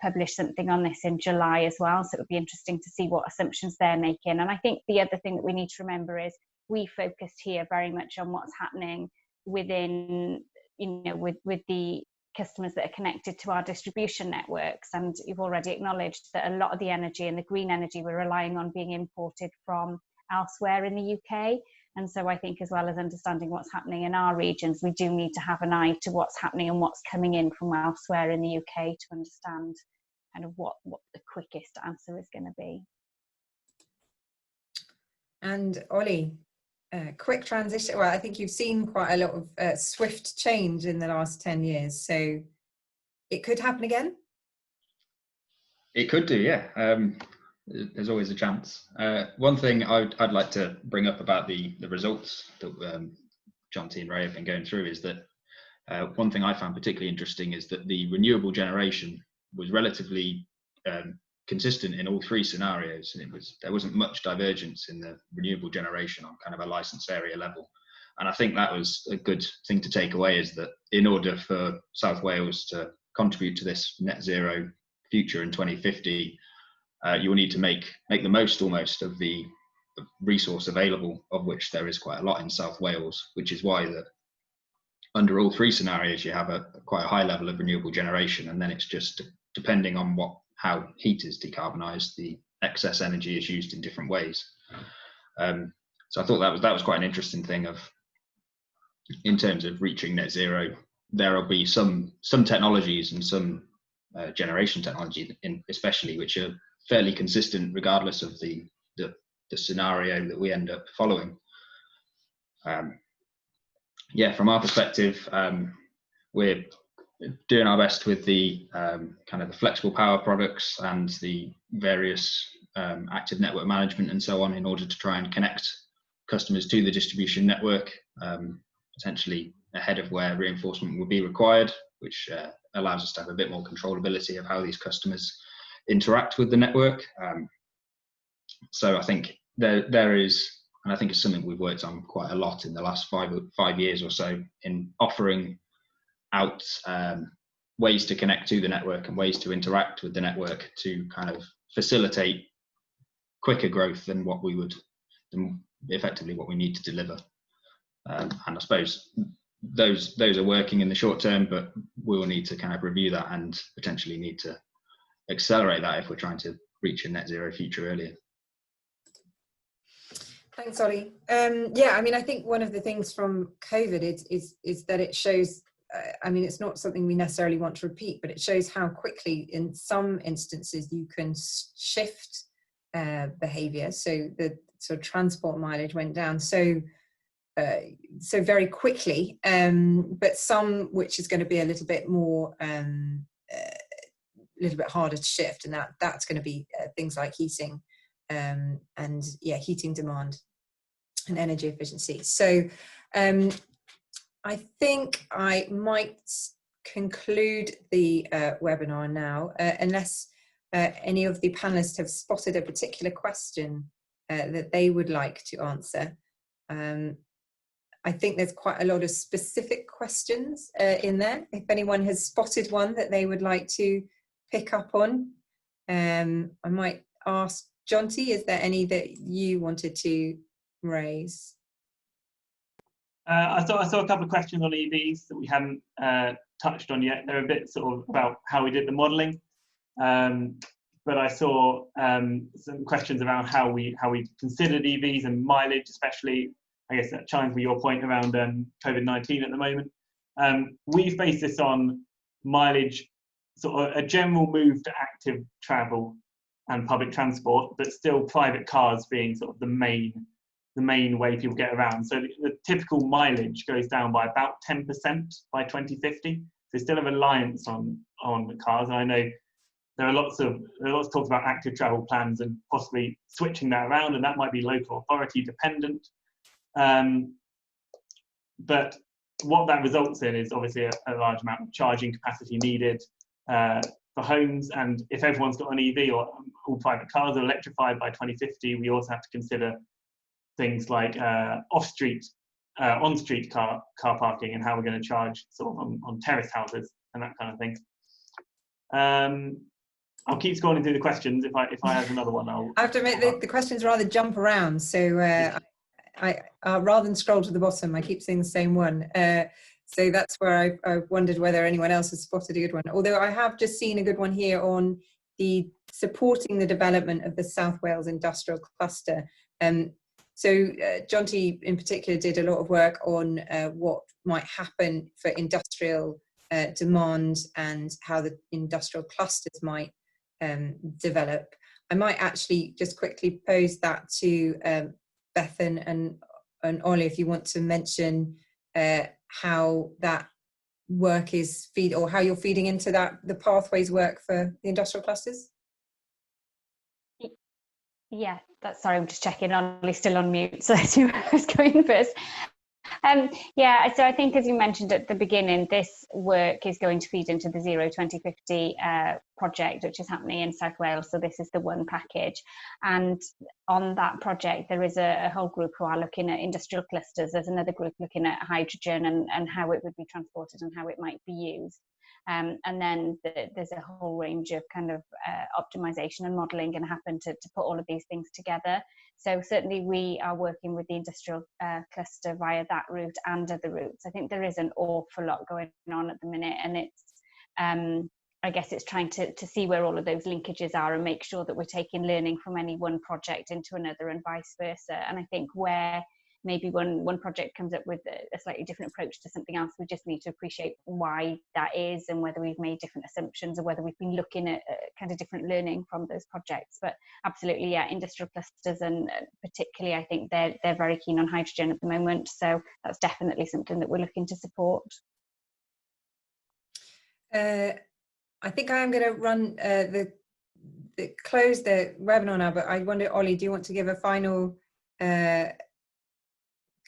publish something on this in July as well. So it would be interesting to see what assumptions they're making. And I think the other thing that we need to remember is we focused here very much on what's happening within, you know, with the customers that are connected to our distribution networks, and you've already acknowledged that a lot of the energy and the green energy we're relying on being imported from elsewhere in the UK. And so I think, as well as understanding what's happening in our regions, we do need to have an eye to what's happening and what's coming in from elsewhere in the UK to understand kind of what the quickest answer is going to be. And Ollie, quick transition. Well, I think you've seen quite a lot of swift change in the last 10 years. So it could happen again? It could do, yeah. There's always a chance. One thing I'd like to bring up about the results that Jonty and Ray have been going through is that one thing I found particularly interesting is that the renewable generation was relatively consistent in all 3 scenarios, and there wasn't much divergence in the renewable generation on kind of a license area level. And I think that was a good thing to take away, is that in order for South Wales to contribute to this net zero future in 2050, you will need to make the most almost of the resource available, of which there is quite a lot in South Wales, which is why that under all 3 scenarios you have quite a high level of renewable generation, and then it's just depending on how heat is decarbonised, the excess energy is used in different ways. So I thought that was quite an interesting thing in terms of reaching net zero. There will be some technologies and some generation technology, especially, which are fairly consistent regardless of the scenario that we end up following. Yeah, from our perspective, we're doing our best with the kind of the flexible power products and the various active network management and so on, in order to try and connect customers to the distribution network, potentially ahead of where reinforcement will be required, which allows us to have a bit more controllability of how these customers interact with the network. So I think there is, and I think it's something we've worked on quite a lot in the last five years or so, in offering out ways to connect to the network and ways to interact with the network to kind of facilitate quicker growth than effectively what we need to deliver. And I suppose those are working in the short term, but we will need to kind of review that and potentially need to accelerate that if we're trying to reach a net zero future earlier. Thanks, Ollie. Yeah, I mean, I think one of the things from COVID is that it shows, I mean, it's not something we necessarily want to repeat, but it shows how quickly in some instances you can shift behavior. So the sort of transport mileage went down so very quickly, but some which is going to be a little bit more, a little bit harder to shift, and that's going to be things like heating, and yeah, heating demand and energy efficiency. So I think I might conclude the webinar now, unless any of the panelists have spotted a particular question that they would like to answer. I think there's quite a lot of specific questions in there. If anyone has spotted one that they would like to pick up on, I might ask Jonty, is there any that you wanted to raise? I saw a couple of questions on EVs that we haven't touched on yet. They're a bit sort of about how we did the modelling, but I saw some questions around how we considered EVs and mileage, especially. I guess that chimes with your point around COVID-19 at the moment. We've based this on mileage, sort of a general move to active travel and public transport, but still private cars being sort of the main way people get around. So the typical mileage goes down by about 10% by 2050. So still a reliance on the cars. And I know there are lots of talk about active travel plans and possibly switching that around, and that might be local authority dependent. But what that results in is obviously a large amount of charging capacity needed for homes, and if everyone's got an EV or all private cars are electrified by 2050, we also have to consider things like on-street car parking and how we're going to charge sort of on terrace houses and that kind of thing. I'll keep scrolling through the questions. If I have another one, I have to admit the questions rather jump around, so I rather than scroll to the bottom, I keep seeing the same one. So that's where I wondered whether anyone else has spotted a good one. Although I have just seen a good one here on the supporting the development of the South Wales industrial cluster. So Jonty in particular did a lot of work on what might happen for industrial demand and how the industrial clusters might develop. I might actually just quickly pose that to Bethan and Ollie, if you want to mention how that work is or how you're feeding into the pathways work for the industrial clusters. Yeah, sorry, I'm just checking. Ollie's still on mute, so that's who I was going first. Yeah, so I think, as you mentioned at the beginning, this work is going to feed into the Zero 2050 project, which is happening in South Wales. So this is the one package. And on that project, there is a whole group who are looking at industrial clusters. There's another group looking at hydrogen and how it would be transported and how it might be used. And then there's a whole range of kind of optimization and modelling going to happen to put all of these things together. So certainly we are working with the industrial cluster via that route and other routes. I think there is an awful lot going on at the minute, and it's I guess it's trying to see where all of those linkages are and make sure that we're taking learning from any one project into another and vice versa. And I think where maybe one project comes up with a slightly different approach to something else, we just need to appreciate why that is and whether we've made different assumptions or whether we've been looking at kind of different learning from those projects. But absolutely, yeah, industrial clusters, and particularly I think they're very keen on hydrogen at the moment. So that's definitely something that we're looking to support. I think I am going to run close the webinar now, but I wonder, Ollie, do you want to give a final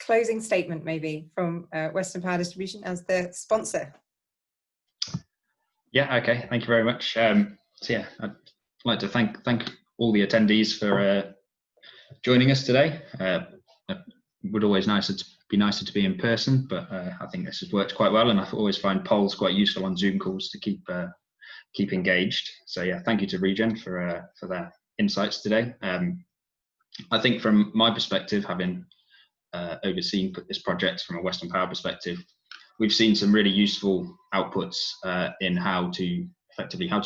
closing statement maybe from Western Power Distribution as the sponsor? Yeah, okay, thank you very much. So yeah, I'd like to thank all the attendees for joining us today. It would always be nicer to be in person, but I think this has worked quite well, and I always find polls quite useful on Zoom calls to keep engaged. So yeah, thank you to Regen for their insights today. I think from my perspective, having overseen this project from a Western Power perspective, we've seen some really useful outputs in how to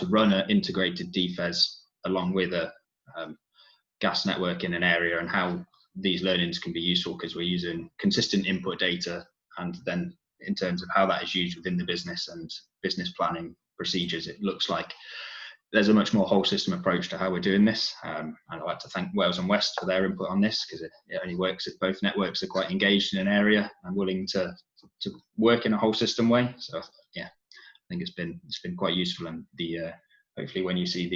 run an integrated DFES along with a gas network in an area, and how these learnings can be useful because we're using consistent input data, and then in terms of how that is used within the business and business planning procedures, it looks like there's a much more whole system approach to how we're doing this. And I'd like to thank Wales and West for their input on this, because it only works if both networks are quite engaged in an area and willing to work in a whole system way. So yeah, I think it's been quite useful, and hopefully when you see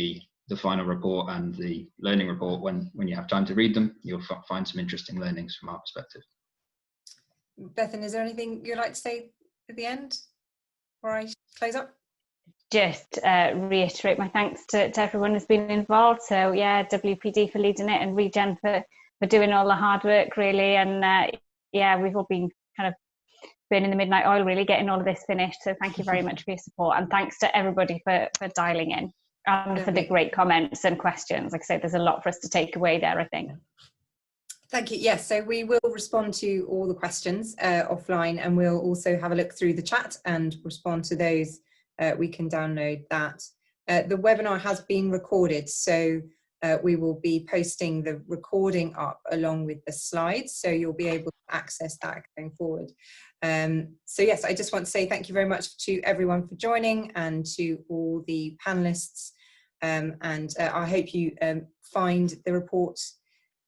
the final report and the learning report, when you have time to read them, you'll find some interesting learnings from our perspective. Bethan, is there anything you'd like to say at the end? before I close up? Just reiterate my thanks to everyone who's been involved. So yeah, WPD for leading it, and Regen for doing all the hard work really. And yeah, we've all been kind of burning the midnight oil really, getting all of this finished. So thank you very much for your support, and thanks to everybody for dialing in and for the great comments and questions. Like I say, there's a lot for us to take away there, I think. Thank you. Yes, so we will respond to all the questions offline, and we'll also have a look through the chat and respond to those. We can download that. The webinar has been recorded, so we will be posting the recording up along with the slides, so you'll be able to access that going forward. So yes, I just want to say thank you very much to everyone for joining, and to all the panelists, and I hope you find the report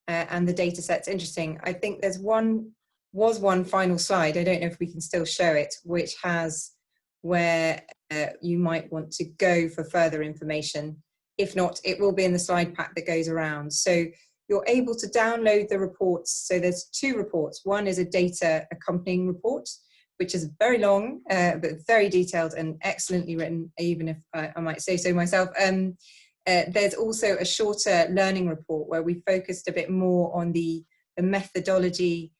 and the data sets interesting. I think there's one final slide, I don't know if we can still show it, which has where you might want to go for further information. If not, it will be in the slide pack that goes around. So you're able to download the reports. So there's two reports. One is a data accompanying report, which is very long, but very detailed and excellently written, even if I might say so myself. There's also a shorter learning report where we focused a bit more on the methodology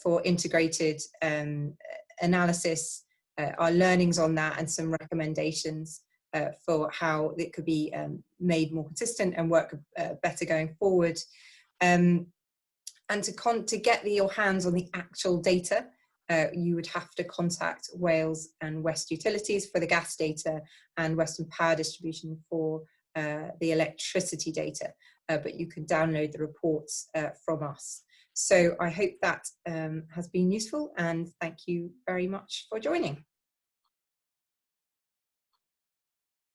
for integrated analysis, our learnings on that, and some recommendations for how it could be made more consistent and work better going forward. And to get your hands on the actual data, you would have to contact Wales and West Utilities for the gas data, and Western Power Distribution for the electricity data, but you can download the reports from us. So I hope that has been useful, and thank you very much for joining.